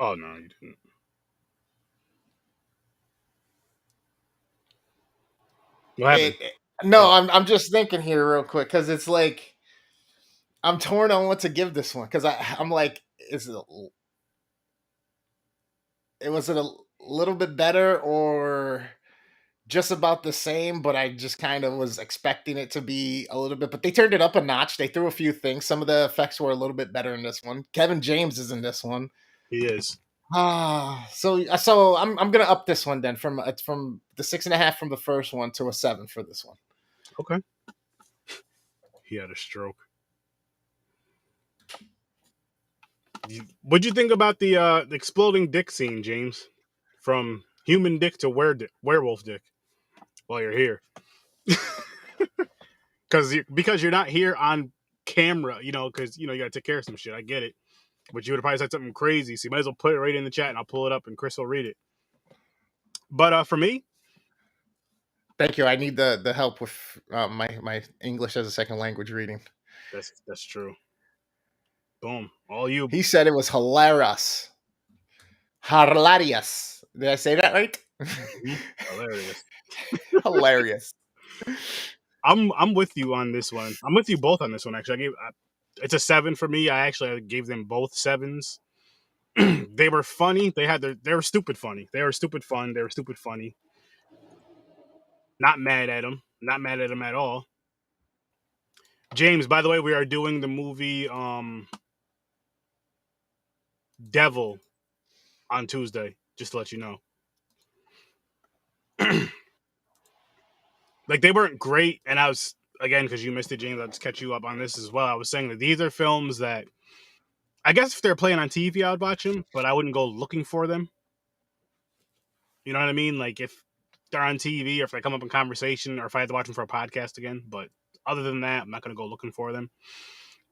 Oh no, you didn't. What happened? no, Oh, I'm just thinking here real quick because it's like I'm torn on what to give this one because I'm like, it was it a little bit better or just about the same, but I just kind of was expecting it to be a little bit, but they turned it up a notch. They threw a few things. Some of the effects were a little bit better in this one. Kevin James is in this one. he is. So I'm gonna up this one then from the 6.5 from the first one to a 7 for this one. Okay. He had a stroke. What'd you think about the exploding dick scene, James? From human dick to werewolf dick. While you're here, because you're not here on camera, because you got to take care of some shit. I get it, but you would have probably said something crazy, so you might as well put it right in the chat, and I'll pull it up, and Chris will read it. But for me, Thank you. I need the help with my English as a second language reading. that's true. Boom, all you. He said it was hilarious. Hilarious. Did I say that right? Hilarious. Hilarious. I'm with you on this one. I'm with you both on this one. Actually, it's a 7 for me. I gave them both 7s. They were funny. They were stupid funny. They were stupid fun. They were stupid funny. Not mad at them. Not mad at them at all. James, by the way, we are doing the movie Devil on Tuesday. Just to let you know. Like, they weren't great, and I was, again, because you missed it, James, I'll just catch you up on this as well. I was saying that these are films that I guess if they're playing on TV, I would watch them, but I wouldn't go looking for them. You know what I mean? Like, if they're on TV or if they come up in conversation or if I had to watch them for a podcast again. But other than that, I'm not going to go looking for them.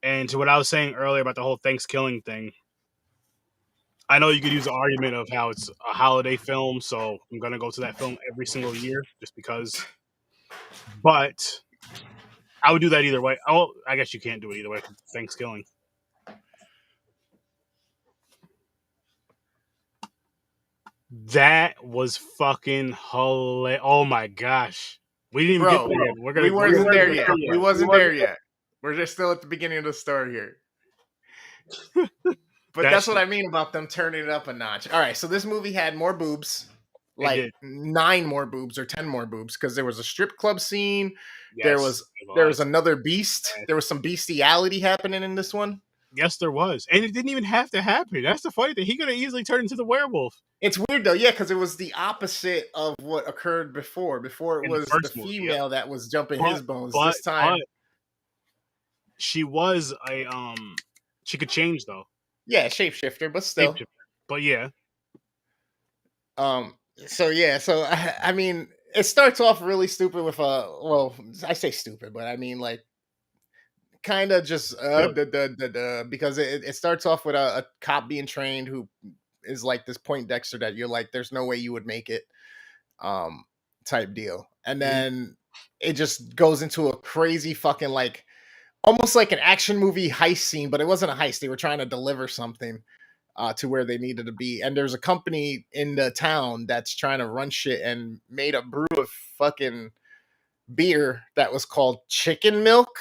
And to what I was saying earlier about the whole Thanksgiving thing, I know you could use the argument of how it's a holiday film, so I'm going to go to that film every single year just because. But I would do that either way. Oh, I guess you can't do it either way. Thanksgiving. That was fucking hilarious. Oh my gosh. We didn't even Bro, get there yet. we wasn't there yet. We We wasn't there yet. We're just still at the beginning of the story here. But that's what I mean about them turning it up a notch. All right, so this movie had more boobs, like 9 more boobs or 10 more boobs, because there was a strip club scene. Yes, there was another beast. There was some bestiality happening in this one. Yes, there was, and it didn't even have to happen. That's the funny thing. He could have easily turned into the werewolf. It's weird though, yeah, because it was the opposite of what occurred before. Before it was the female that was jumping his bones. This time, she was a she could change though. Yeah, shapeshifter, but still. But yeah. So I mean, it starts off really stupid with well, I say stupid, but I mean like kind of just because it starts off with a cop being trained who is like this Poindexter that you're like, there's no way you would make it, type deal, and then it just goes into a crazy fucking like almost like an action movie heist scene, but it wasn't a heist. They were trying to deliver something to where they needed to be. And there's a company in the town that's trying to run shit and made a brew of fucking beer that was called Chicken Milk.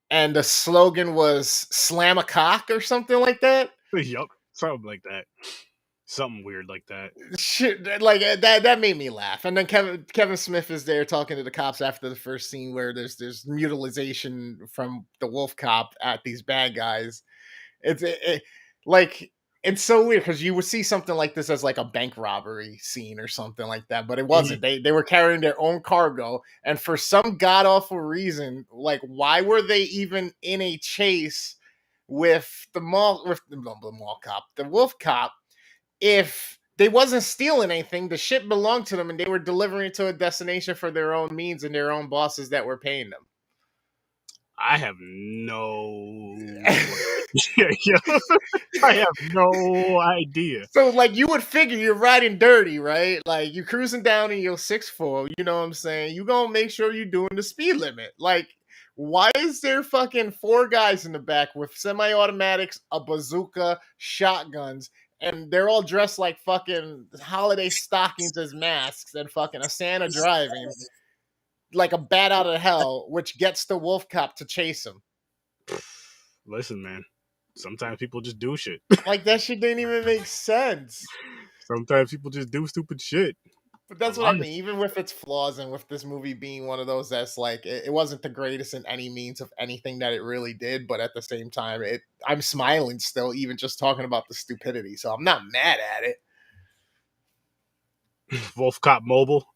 And the slogan was Slam a Cock or something like that. Yup, something like that. Something weird like that. Shit, like that made me laugh. And then Kevin Smith is there talking to the cops after the first scene where there's mutilation from the Wolfcop at these bad guys. It's so weird because you would see something like this as like a bank robbery scene or something like that, but it wasn't. They were carrying their own cargo, and for some god awful reason, like why were they even in a chase with the Wolf Cop? If they wasn't stealing anything, the shit belonged to them, and they were delivering it to a destination for their own means and their own bosses that were paying them. I have no I have no idea. So, like, you would figure you're riding dirty, right? Like, you're cruising down in your 6'4", you know what I'm saying? You gonna make sure you're doing the speed limit. Like, why is there fucking 4 guys in the back with semi-automatics, a bazooka, shotguns, and they're all dressed like fucking holiday stockings as masks and fucking a Santa driving like a bat out of hell, which gets the Wolf Cop to chase him? Listen, man. Sometimes people just do shit. Like, that shit didn't even make sense. Sometimes people just do stupid shit. But that's what I mean. Even with its flaws and with this movie being one of those that's like, it wasn't the greatest in any means of anything that it really did. But at the same time, I'm smiling still, even just talking about the stupidity. So I'm not mad at it. Wolf Cop Mobile.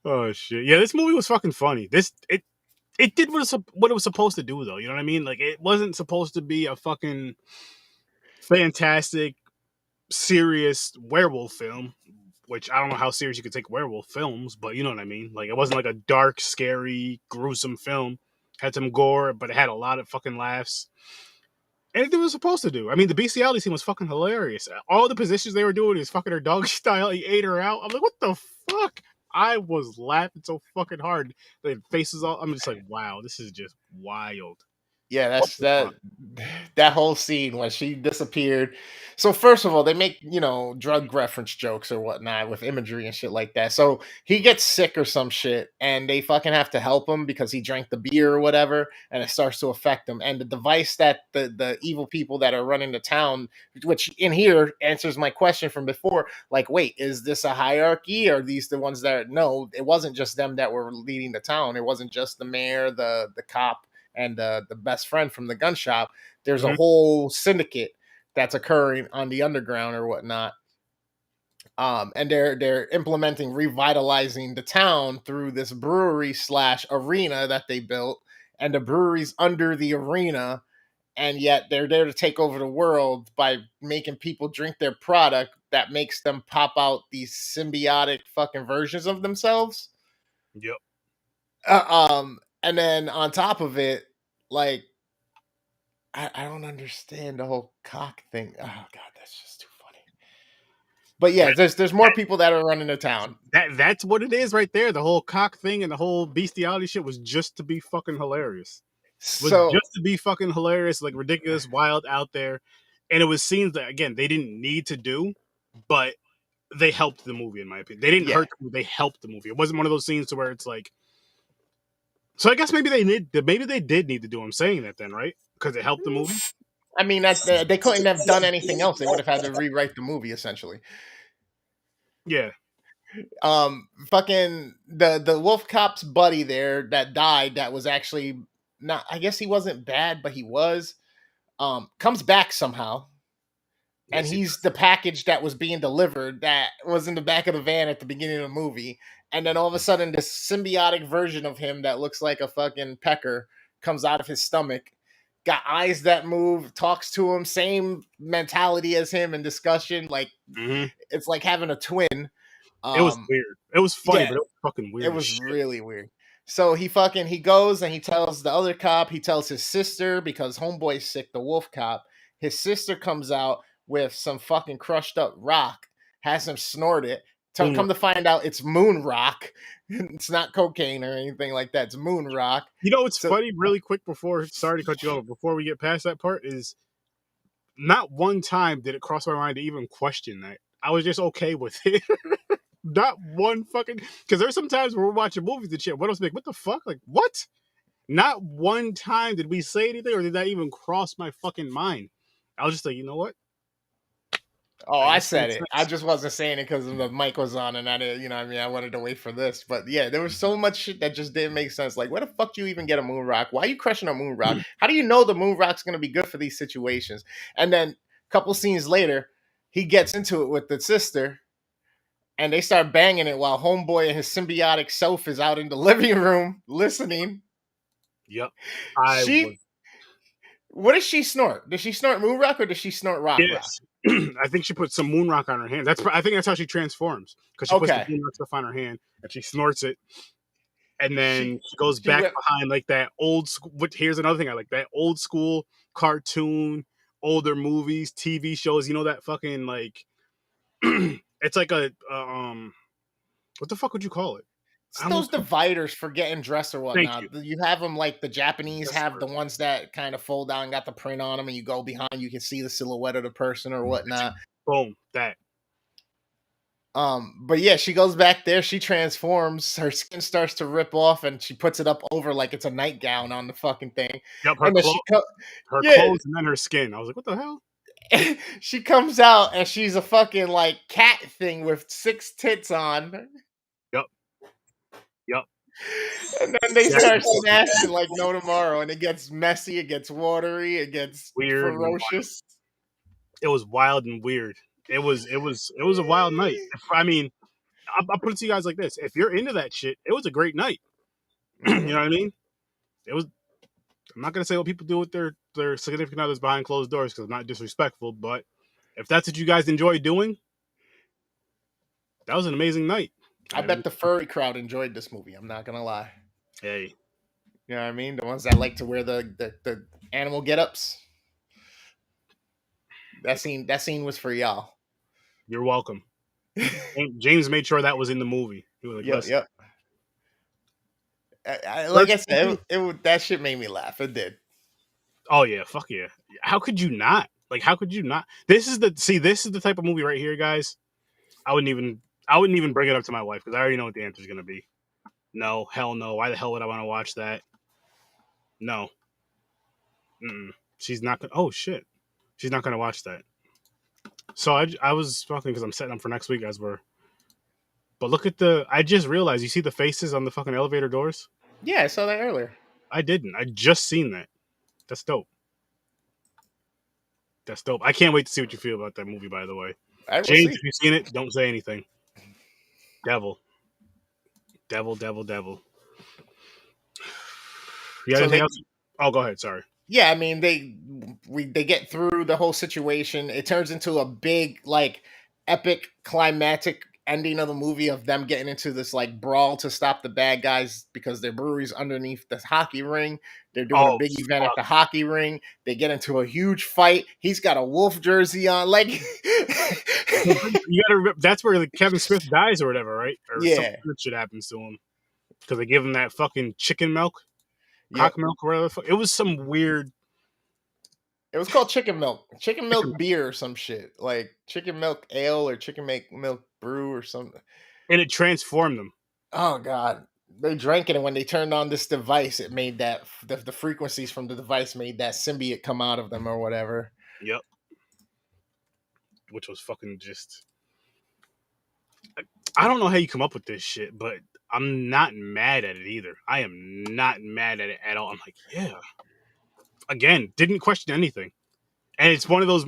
Oh, shit. Yeah, this movie was fucking funny. It did what it was supposed to do, though. You know what I mean? Like, it wasn't supposed to be a fucking fantastic, serious werewolf film, which I don't know how serious you could take werewolf films, but you know what I mean? Like, it wasn't like a dark, scary, gruesome film. Had some gore, but it had a lot of fucking laughs. And it did what it was supposed to do. I mean, the bestiality scene was fucking hilarious. All the positions they were doing is fucking her dog style. He ate her out. I'm like, what the fuck? I was laughing so fucking hard. The faces all. I'm just like, wow, this is just wild. Yeah, that's that whole scene when she disappeared. So first of all, they make, drug reference jokes or whatnot with imagery and shit like that. So he gets sick or some shit, and they fucking have to help him because he drank the beer or whatever, and it starts to affect him. And the device that the evil people that are running the town, which in here answers my question from before, like, wait, is this a hierarchy? Or are these the ones that no, it wasn't just them that were leading the town. It wasn't just the mayor, the cop, and the best friend from the gun shop. There's a whole syndicate that's occurring on the underground or whatnot. And they're implementing revitalizing the town through this brewery / arena that they built, and the brewery's under the arena, and yet they're there to take over the world by making people drink their product that makes them pop out these symbiotic fucking versions of themselves. Yep. And then on top of it, like I don't understand the whole cock thing. Oh god, that's just too funny. But yeah, there's more people that are running the town. That's what it is right there. The whole cock thing and the whole bestiality shit was just to be fucking hilarious. Was So just to be fucking hilarious, like ridiculous, wild, out there. And it was scenes that again they didn't need to do, but they helped the movie in my opinion. They didn't yeah, hurt the movie, they helped the movie. It wasn't one of those scenes to where it's like. So I guess maybe they did need to do. I'm saying that then, right? Because it helped the movie. I mean that they couldn't have done anything else. They would have had to rewrite the movie essentially. Yeah. Fucking the wolf cop's buddy there that died, that was actually not, I guess he wasn't bad, but he was, comes back somehow, and Yes, he's the package that was being delivered that was in the back of the van at the beginning of the movie. And then all of a sudden this symbiotic version of him that looks like a fucking pecker comes out of his stomach, got eyes that move, talks to him, same mentality as him in discussion, like it's like having a twin. It was weird. It was funny, Yeah, but it was fucking weird it as was shit. really weird. So he goes and he tells the other cop, he tells his sister, because homeboy's sick, the wolf cop. His sister comes out with some fucking crushed up rock, has him snort it. Come to find out it's moon rock. It's not cocaine or anything like that. It's moon rock. You know what's So funny, really quick before, sorry to cut you off, before we get past that part, is not one time did it cross my mind to even question that. I was just okay with it. Not one fucking, because there's some times where we're watching movies and shit. What else? Like, what the fuck? Like, what? Not one time did we say anything, or did that even cross my fucking mind? I was just like, you know what? I said it. I just wasn't saying it because the mic was on, and I didn't, you know what I mean? I wanted to wait for this. But yeah, there was so much shit that just didn't make sense. Like, where the fuck do you even get a moon rock? Why are you crushing a moon rock? How do you know the moon rock's going to be good for these situations? And then a couple scenes later, he gets into it with the sister, and they start banging it while homeboy and his symbiotic self is out in the living room listening. Yep. What does she snort? Does she snort moon rock or does she snort rock? Yes. I think she put some moon rock on her hand. I think that's how she transforms, because she puts the moon rock stuff on her hand and she snorts it, and then she goes back behind like that old school. Here's another thing I like: that old school cartoon, older movies, TV shows. You know that fucking like, it's like a what the fuck would you call it? It's those dividers for getting dressed or whatnot. You have them like the Japanese have the ones that kind of fold down, got the print on them, and you go behind, you can see the silhouette of the person or whatnot. Boom, that. But yeah, she goes back there, she transforms, her skin starts to rip off, and she puts it up over like it's a nightgown on the fucking thing. Yep, her clothes and then her skin. I was like, what the hell? She comes out and she's a fucking like cat thing with 6 tits on. Yep. And then they start smashing like no tomorrow, and it gets messy, it gets watery, it gets weird, ferocious. It was wild and weird. It was a wild night. I mean, I'll put it to you guys like this: if you're into that shit, it was a great night. You know what I mean? It was. I'm not gonna say what people do with their significant others behind closed doors, because I'm not disrespectful, but if that's what you guys enjoy doing, that was an amazing night. I bet the furry crowd enjoyed this movie. I'm not gonna lie. Hey, you know what I mean? The ones that like to wear the animal get-ups. That scene was for y'all. You're welcome. James made sure that was in the movie. He was like, yep. Like I said, that shit made me laugh. It did. Oh yeah, fuck yeah. How could you not? Like, how could you not? This is the type of movie right here, guys. I wouldn't even bring it up to my wife, because I already know what the answer is going to be. No, hell no. Why the hell would I want to watch that? No. She's not going to. Oh, shit. She's not going to watch that. So I was fucking, because I'm setting up for next week as we're. But look at I just realized, you see the faces on the fucking elevator doors? Yeah, I saw that earlier. I didn't. I just seen that. That's dope. That's dope. I can't wait to see what you feel about that movie, by the way. James, if you've seen it, don't say anything. Devil. You got anything else? Oh, go ahead. Sorry. Yeah, I mean they get through the whole situation. It turns into a big like epic climatic ending of the movie of them getting into this like brawl to stop the bad guys because their brewery's underneath the hockey ring. They're doing a Oh big event at fuck! the hockey ring. They get into a huge fight. He's got a wolf jersey on. Like, You gotta remember, that's where like, Kevin Smith dies or whatever, right? Or some yeah, weird shit happens to him because they give him that fucking chicken milk, yep. cock milk, or whatever. The fuck. It was some weird It was called chicken milk beer or some shit, like chicken milk ale or chicken milk brew or something. and it transformed them. Oh god, they drank it, and when they turned on this device, it made that the frequencies from the device made that symbiote come out of them or whatever. Yep, which was fucking just. I don't know how you come up with this shit, but I'm not mad at it either. I am not mad at it at all. I'm like, yeah. Again, didn't question anything, and it's one of those.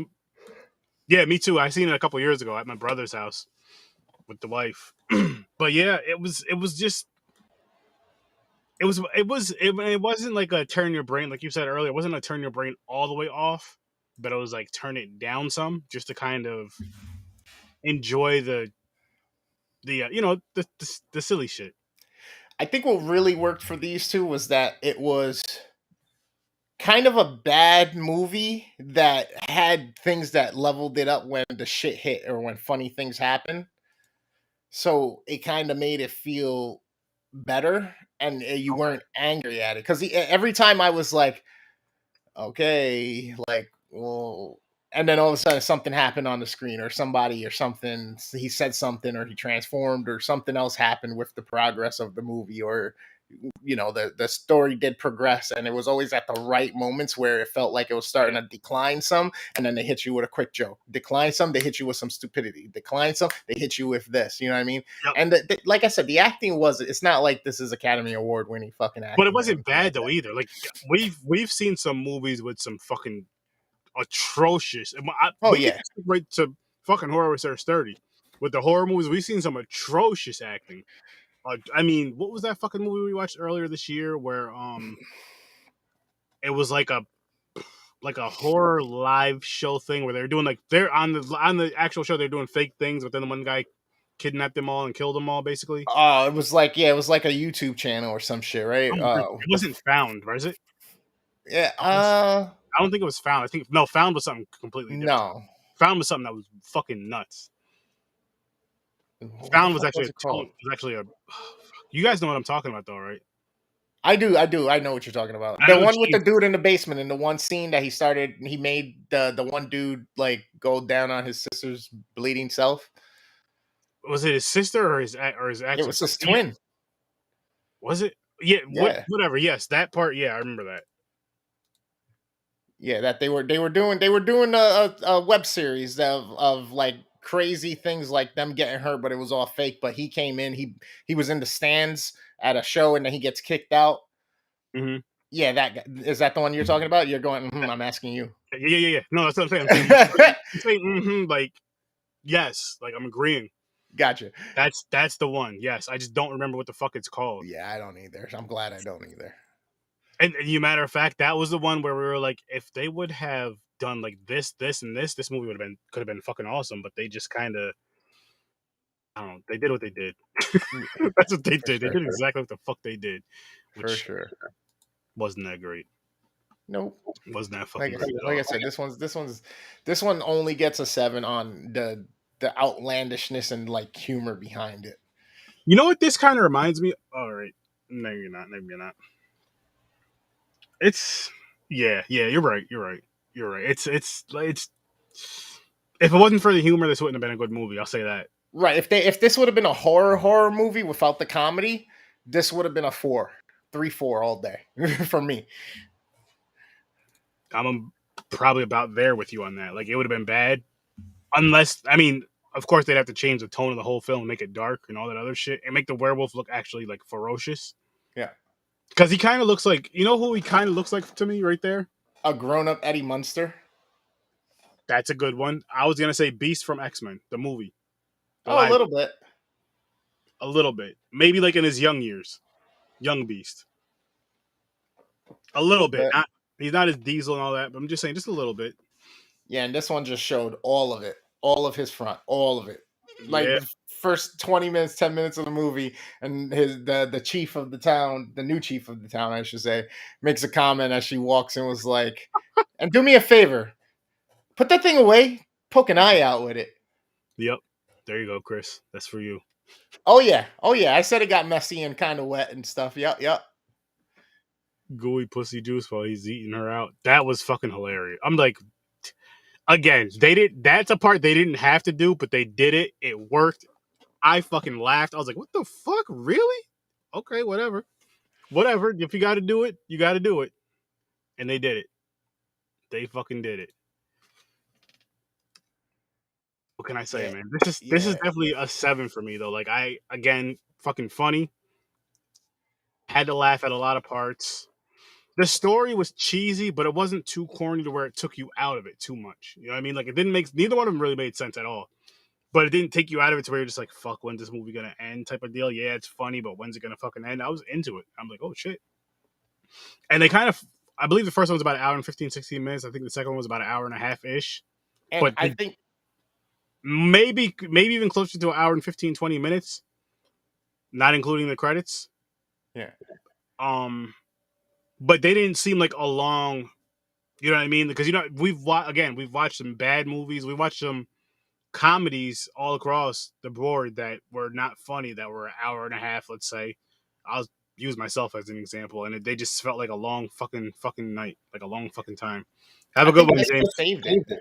Yeah, me too. I seen it a couple years ago at my brother's house with the wife. But yeah, it was just it wasn't like a turn your brain like you said earlier. It wasn't a turn your brain all the way off, but it was like turn it down some just to kind of enjoy the the silly shit. I think what really worked for these two was that it was kind of a bad movie that had things that leveled it up when the shit hit or when funny things happen. So it kind of made it feel better, and you weren't angry at it because every time I was like, okay, like, well, and then all of a sudden something happened on the screen or somebody or something, he said something or he transformed or something else happened with the progress of the movie, or the story did progress, and it was always at the right moments where it felt like it was starting to decline some, and then they hit you with a quick joke. Decline some, they hit you with some stupidity. Decline some, they hit you with this. You know what I mean? Yep. And like I said, the acting it's not like this is Academy Award winning fucking acting, But it wasn't bad like though either. Like we've seen some movies with some fucking atrocious. Oh We can yeah. just get right to fucking horror with our sturdy. With the horror movies, we've seen some atrocious acting. I mean, what was that fucking movie we watched earlier this year where it was like a horror live show thing where they're doing like they're on the actual show they're doing fake things, but then the one guy kidnapped them all and killed them all basically. Oh, it was like, it was like a YouTube channel or some shit, right? It wasn't Found, was it? Yeah. I don't think it was Found. I think no, Found was something completely different. No. Found was something that was fucking nuts. What the Found was fuck actually was it called? a. You guys know what I'm talking about, though, right? I do. I know what you're talking about. I The know one with the Chief. dude in the basement, in the one scene that he made the one dude like go down on his sister's bleeding self. Was it his sister or his It actual? was his twin. Was it? Yeah. Yeah. Whatever. Yes, that part. Yeah, I remember that. Yeah, that they were doing a web series of like crazy things like them getting hurt, but it was all fake. But he came in, he was in the stands at a show, and then he gets kicked out. Mm-hmm. Yeah, that guy, is that the one you're talking about? You're going. I'm asking you. Yeah. No, that's what I'm saying. I'm saying like yes, like I'm agreeing. Gotcha. That's the one. Yes, I just don't remember what the fuck it's called. Yeah, I don't either. I'm glad I don't either. And you matter of fact, that was the one where we were like, if they would have done like this, and this movie could have been fucking awesome. But they just kind of, I don't know, they did what they did. Yeah, That's what they for did. They sure. did exactly what the fuck they did, For which sure. wasn't that great. Nope. Wasn't that Like fucking I, great said- at like all. I said, this one only gets a 7 on the outlandishness and like humor behind it. You know what this kind of reminds me? All right, maybe you're not. Maybe you're not. It's yeah. You're right. It's. If it wasn't for the humor, this wouldn't have been a good movie. I'll say that. Right. If this would have been a horror movie without the comedy, this would have been a 4. 3-4 all day for me. I'm probably about there with you on that. Like it would have been bad, unless I mean, of course they'd have to change the tone of the whole film, and make it dark and all that other shit, and make the werewolf look actually like ferocious. Yeah. Because he kind of looks like who he kind of looks like to me right there. A grown-up Eddie Munster. That's a good one. I was gonna say Beast from X-Men, the movie. Oh, a little bit. A little bit, maybe like in his young years, young Beast. A little bit. He's not as Diesel and all that, but I'm just saying, just a little bit. Yeah, and this one just showed all of it. all of his front, all of it. Like Yeah. the first 20 minutes, 10 minutes of the movie, and the chief of the town, the new chief of the town, I should say, makes a comment as she walks in, was like, and do me a favor, put that thing away, poke an eye out with it. Yep. There you go, Chris. That's for you. Oh yeah. Oh yeah. I said it got messy and kind of wet and stuff. Yep. Yep. Gooey pussy juice while he's eating her out. That was fucking hilarious. I'm like, again, they did. That's a part they didn't have to do, but they did it. It worked. I fucking laughed. I was like, what the fuck? Really? Okay, whatever. Whatever. If you got to do it, you got to do it. And they did it. They fucking did it. What can I say, Yeah. man? This is Yeah. definitely a 7 for me though. Like again, fucking funny. Had to laugh at a lot of parts. The story was cheesy, but it wasn't too corny to where it took you out of it too much. You know what I mean? Like it didn't make neither one of them really made sense at all. But it didn't take you out of it to where you're just like, fuck, when's this movie gonna end? Type of deal. Yeah, it's funny, but when's it gonna fucking end? I was into it. I'm like, oh shit. And they kind of I believe the first one was about an hour and 15, 16 minutes. I think the second one was about an hour and a half ish. And But I think maybe even closer to an hour and 15, 20 minutes, not including the credits. yeah. But they didn't seem like a long, you know what I mean? Because we've watched some bad movies, we watched some comedies all across the board that were not funny, that were an hour and a half, let's say. I'll use myself as an example, and they just felt like a long fucking night, like a long fucking time. Have I a good think one, they James. saved it.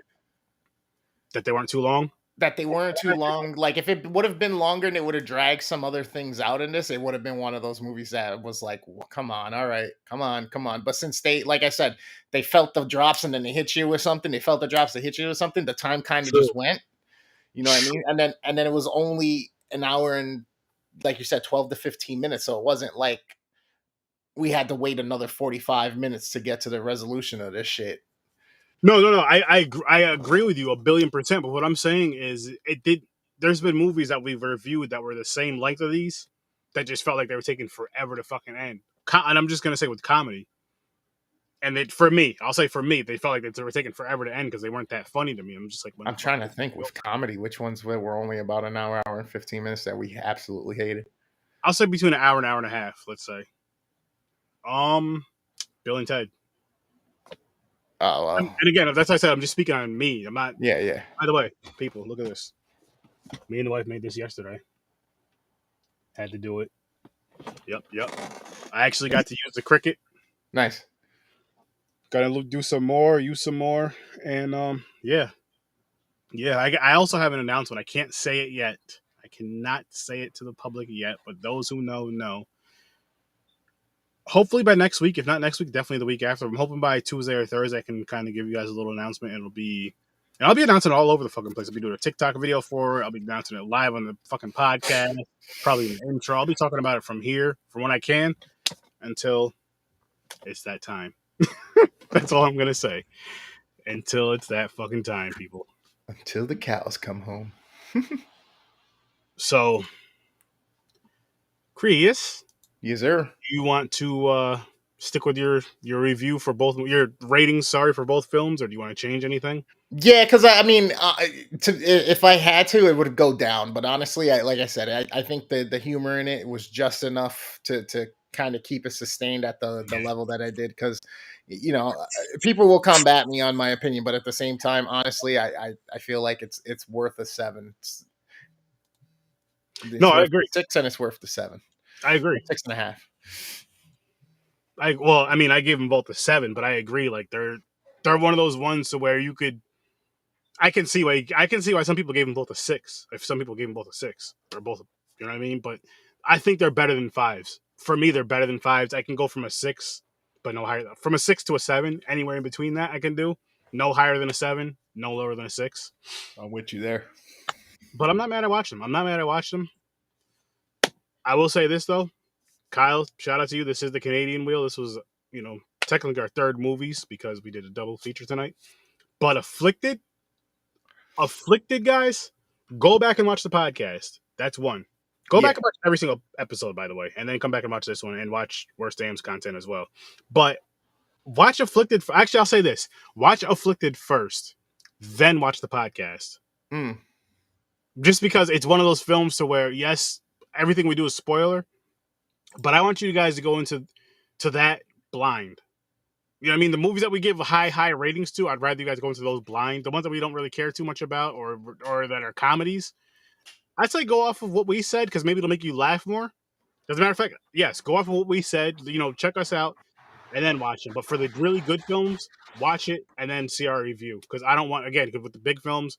That they weren't too long. That they weren't too long. Like if it would have been longer and it would have dragged some other things out in this, it would have been one of those movies that was like, well, come on, all right, come on, come on. But since they, like I said, they felt the drops and then they hit you with something. They felt the drops, they hit you with something. The time kind of True. just went. You know what I mean? And then it was only an hour and, like you said, 12 to 15 minutes. So it wasn't like we had to wait another 45 minutes to get to the resolution of this shit. No. I agree with you 1,000,000,000%. But what I'm saying is, it did. There's been movies that we've reviewed that were the same length of these that just felt like they were taking forever to fucking end. And I'm just gonna say with comedy, and for me, I'll say for me, they felt like they were taking forever to end because they weren't that funny to me. I'm just like, I'm trying to think with comedy, which ones were only about an hour, hour and 15 minutes that we absolutely hated. I'll say between an hour and a half, let's say. Bill and Ted. Oh, well. And again, that's what I said. I'm just speaking on me. I'm not. Yeah, yeah. By the way, people, look at this. Me and the wife made this yesterday. Had to do it. Yep. I actually got to use the Cricut. Nice. Gotta do some more, use some more, and yeah. I also have an announcement. I can't say it yet. I cannot say it to the public yet, but those who know. Hopefully by next week, if not next week, definitely the week after. I'm hoping by Tuesday or Thursday I can kind of give you guys a little announcement. And I'll be announcing it all over the fucking place. I'll be doing a TikTok video for it. I'll be announcing it live on the fucking podcast. Probably an intro. I'll be talking about it from here, from when I can, until it's that time. That's all I'm gonna say. Until it's that fucking time, people. Until the cows come home. So, Chris, Yes, sir. you want to stick with your review for both your ratings? Sorry, for both films, or do you want to change anything? Yeah, because I mean, if I had to, it would go down. But honestly, like I said, I think the humor in it was just enough to kind of keep it sustained at the level that I did. Because people will combat me on my opinion, but at the same time, honestly, I feel like it's worth a 7. No, I agree. 6 and it's worth the 7. I agree. 6.5. I gave them both a 7, but I agree. Like they're one of those ones to where you could. I can see why some people gave them both a 6. If some people gave them both a 6 or both, you know what I mean. But I think they're better than 5s. For me, they're better than 5s. I can go from a 6, but no higher. From a 6 to a 7, anywhere in between that, I can do. No higher than a 7, no lower than a 6. I'm with you there. But I'm not mad at watching them. I will say this though, Kyle, shout out to you. This is the Canadian Wheel. This was, technically our 3rd movies because we did a double feature tonight. But Afflicted, guys, go back and watch the podcast. That's one. Go back and watch every single episode, by the way, and then come back and watch this one and watch Worst Damn's content as well. But watch Afflicted. Actually, I'll say this: watch Afflicted first, then watch the podcast. Just because it's one of those films to where, yes, everything we do is spoiler, but I want you guys to go into that blind. You know what I mean? The movies that we give high ratings to, I'd rather you guys go into those blind. The ones that we don't really care too much about, or that are comedies, I'd say go off of what we said, because maybe it'll make you laugh more. As a matter of fact, yes, go off of what we said. Check us out and then watch them. But for the really good films, watch it and then see our review. Because I don't want, again, because with the big films,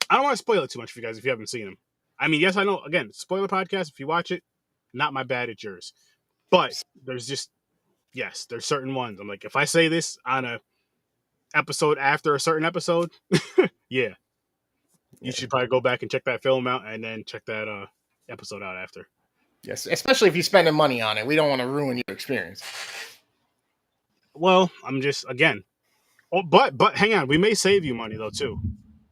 I don't want to spoil it too much for you guys if you haven't seen them. I mean, yes, I know. Again, spoiler podcast. If you watch it, not my bad, it's yours. But there's certain ones. I'm like, if I say this on a episode after a certain episode, yeah, you should probably go back and check that film out and then check that episode out after. Yes, especially if you're spending money on it. We don't want to ruin your experience. Well, I'm just, again, but hang on, we may save you money though too.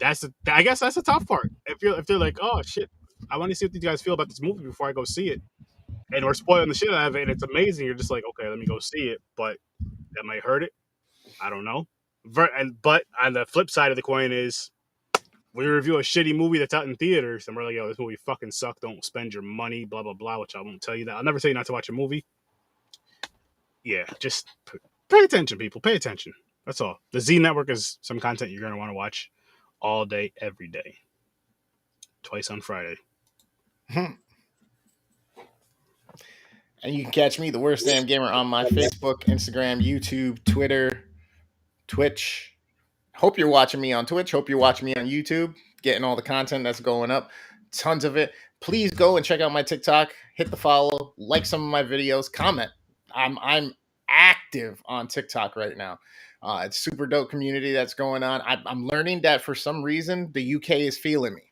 I guess that's the tough part. If they're like, oh shit, I want to see what these guys feel about this movie before I go see it, and we're spoiling the shit out of it, and it's amazing. You're just like, okay, let me go see it, but that might hurt it. I don't know. But on the flip side of the coin is, we review a shitty movie that's out in theaters, and we're like, yo, this movie fucking sucked. Don't spend your money, blah blah blah. Which I won't tell you that. I'll never tell you not to watch a movie. Yeah, just pay attention, people. Pay attention. That's all. The Z Network is some content you're gonna want to watch all day, every day. Twice on Friday. And you can catch me, the Worst Damn Gamer, on my Facebook, Instagram, YouTube, Twitter, Twitch. Hope you're watching me on Twitch. Hope you're watching me on YouTube, getting all the content that's going up. Tons of it. Please go and check out my TikTok. Hit the follow. Like some of my videos. Comment. I'm active on TikTok right now. It's super dope community that's going on. I'm learning that for some reason the UK is feeling me.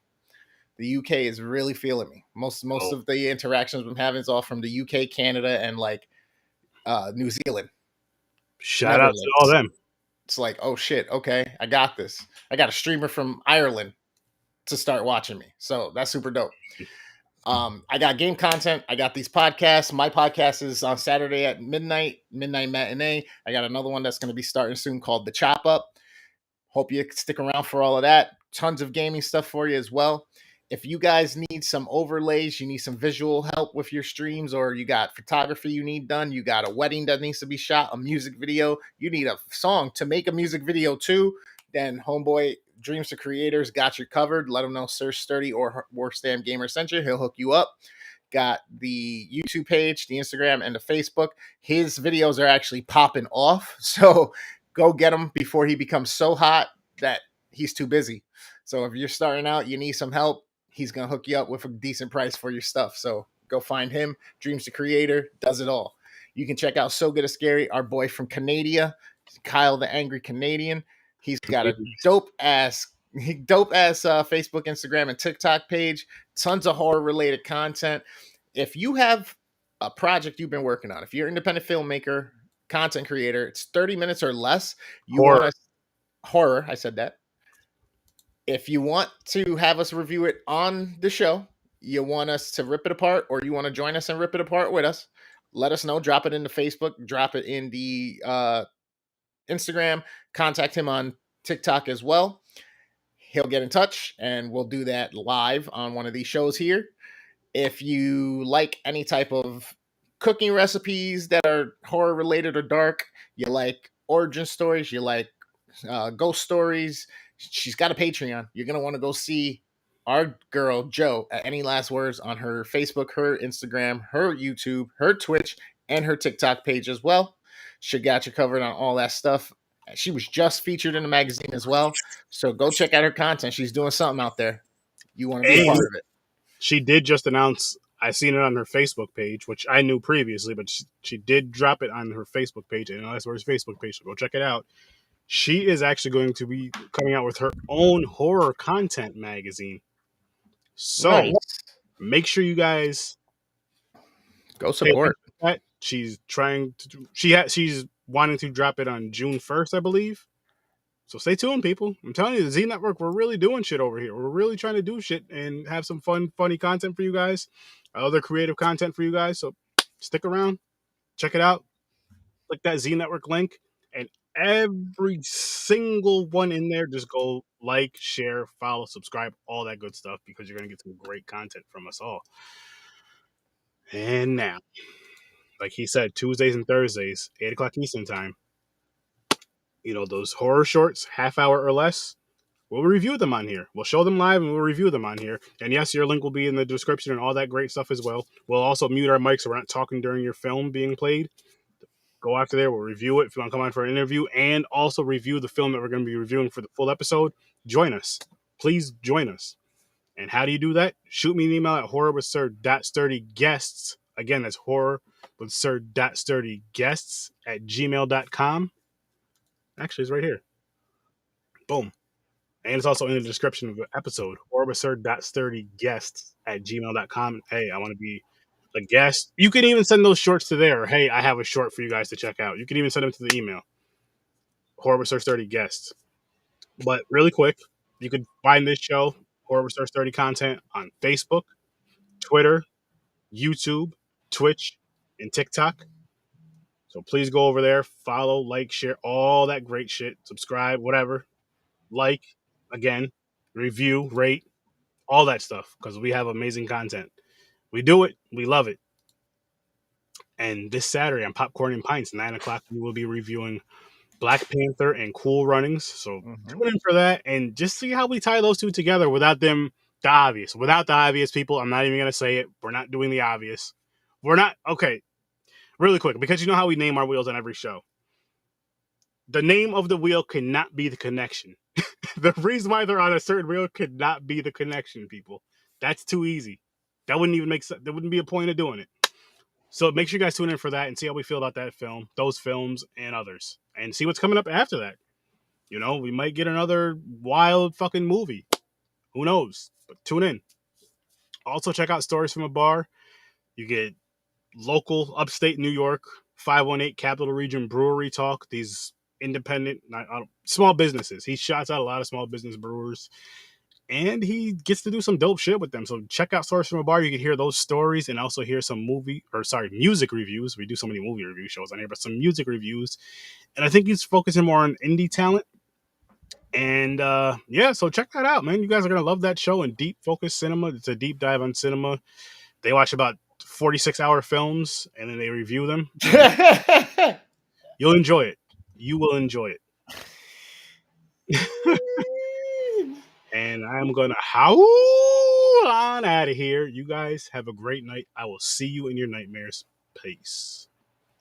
The UK is really feeling me. Most of the interactions I'm having is all from the UK, Canada, and like New Zealand. Shout out to all them. It's like, oh shit, okay, I got this. I got a streamer from Ireland to start watching me. So that's super dope. I got game content. I got these podcasts. My podcast is on Saturday at midnight matinee. I got another one that's going to be starting soon called The Chop Up. Hope you stick around for all of that. Tons of gaming stuff for you as well. If you guys need some overlays, you need some visual help with your streams, or you got photography you need done, you got a wedding that needs to be shot, a music video, you need a song to make a music video too, then homeboy Dreams to Creators got you covered. Let him know Sir Sturdy or Worst Damn Gamer sent you. He'll hook you up. Got the YouTube page, the Instagram, and the Facebook. His videos are actually popping off, so go get him before he becomes so hot that he's too busy. So if you're starting out, you need some help, he's going to hook you up with a decent price for your stuff. So go find him. Dreams to Creator does it all. You can check out So Good at Scary, our boy from Canada, Kyle the Angry Canadian. He's got a dope ass Facebook, Instagram, and TikTok page. Tons of horror related content. If you have a project you've been working on, if you're an independent filmmaker, content creator, it's 30 minutes or less. Horror. I said that. If you want to have us review it on the show, you want us to rip it apart, or you want to join us and rip it apart with us, let us know. Drop it into Facebook. Drop it in the Instagram. Contact him on TikTok as well. He'll get in touch, and we'll do that live on one of these shows here. If you like any type of cooking recipes that are horror related or dark, you like origin stories, you like ghost stories, she's got a Patreon. You're going to want to go see our girl, Joe, at Any Last Words on her Facebook, her Instagram, her YouTube, her Twitch, and her TikTok page as well. She got you covered on all that stuff. She was just featured in the magazine as well. So go check out her content. She's doing something out there. You want to be a part of it. She did just announce, I seen it on her Facebook page, which I knew previously, but she did drop it on her Facebook page, and that's where his Facebook page, so go check it out. She is actually going to be coming out with her own horror content magazine. So make sure you guys go support that. She's trying to she's wanting to drop it on June 1st, I believe. So stay tuned, people. I'm telling you, the Z Network, we're really doing shit over here. We're really trying to do shit and have some fun, funny content for you guys, other creative content for you guys. So stick around, check it out. Click that Z Network link, and Every single one in there. Just go like, share, follow, subscribe, all that good stuff because you're gonna get some great content from us all. And now, like he said, Tuesdays and Thursdays, 8 o'clock Eastern time. You know, those horror shorts, half hour or less, we'll review them on here. We'll show them live and we'll review them on here. And yes, your link will be in the description and all that great stuff as well. We'll also mute our mics so we're not talking during your film being played. Go after there. We'll review it if you want to come on for an interview and also review the film that we're going to be reviewing for the full episode. Join us. Please join us. And how do you do that? Shoot me an email at horrorwithsir.sturdyguests. Again, that's horrorwithsir.sturdyguests at gmail.com. Actually, it's right here. Boom. And it's also in the description of the episode, horrorwithsir.sturdyguests at gmail.com. Hey, I want to be a guest. You can even send those shorts to there. Hey, I have a short for you guys to check out. You can even send them to the email, horrorwithsir.sturdyguests. But really quick, you can find this show, Horror with Sir Sturdy content, on Facebook, Twitter, YouTube, Twitch, and TikTok. So please go over there, follow, like, share, all that great shit. Subscribe, whatever. Like, again, review, rate, all that stuff because we have amazing content. We do it. We love it. And this Saturday on Popcorn and Pints, 9 o'clock, we will be reviewing Black Panther and Cool Runnings. So tune in for that and just see how we tie those two together without them, the obvious. Without the obvious, people, I'm not even going to say it. We're not doing the obvious. We're not, okay, really quick, because you know how we name our wheels on every show. The name of the wheel cannot be the connection. The reason why they're on a certain wheel could not be the connection, people. That's too easy. That wouldn't even make sense. There wouldn't be a point of doing it. So make sure you guys tune in for that and see how we feel about that film, those films, and others. And see what's coming up after that. You know, we might get another wild fucking movie. Who knows? But tune in. Also, check out Stories from a Bar. You get local, upstate New York, 518 Capital Region Brewery talk. These independent, small businesses. He shouts out a lot of small business brewers. And he gets to do some dope shit with them. So check out Stories from a Bar. You can hear those stories and also hear some music reviews. We do so many movie review shows on here, but some music reviews. And I think he's focusing more on indie talent. And yeah, so check that out, man. You guys are going to love that show in Deep Focus Cinema. It's a deep dive on cinema. They watch about 46-hour films and then they review them. You'll enjoy it. You will enjoy it. And I'm going to howl on out of here. You guys have a great night. I will see you in your nightmares. Peace.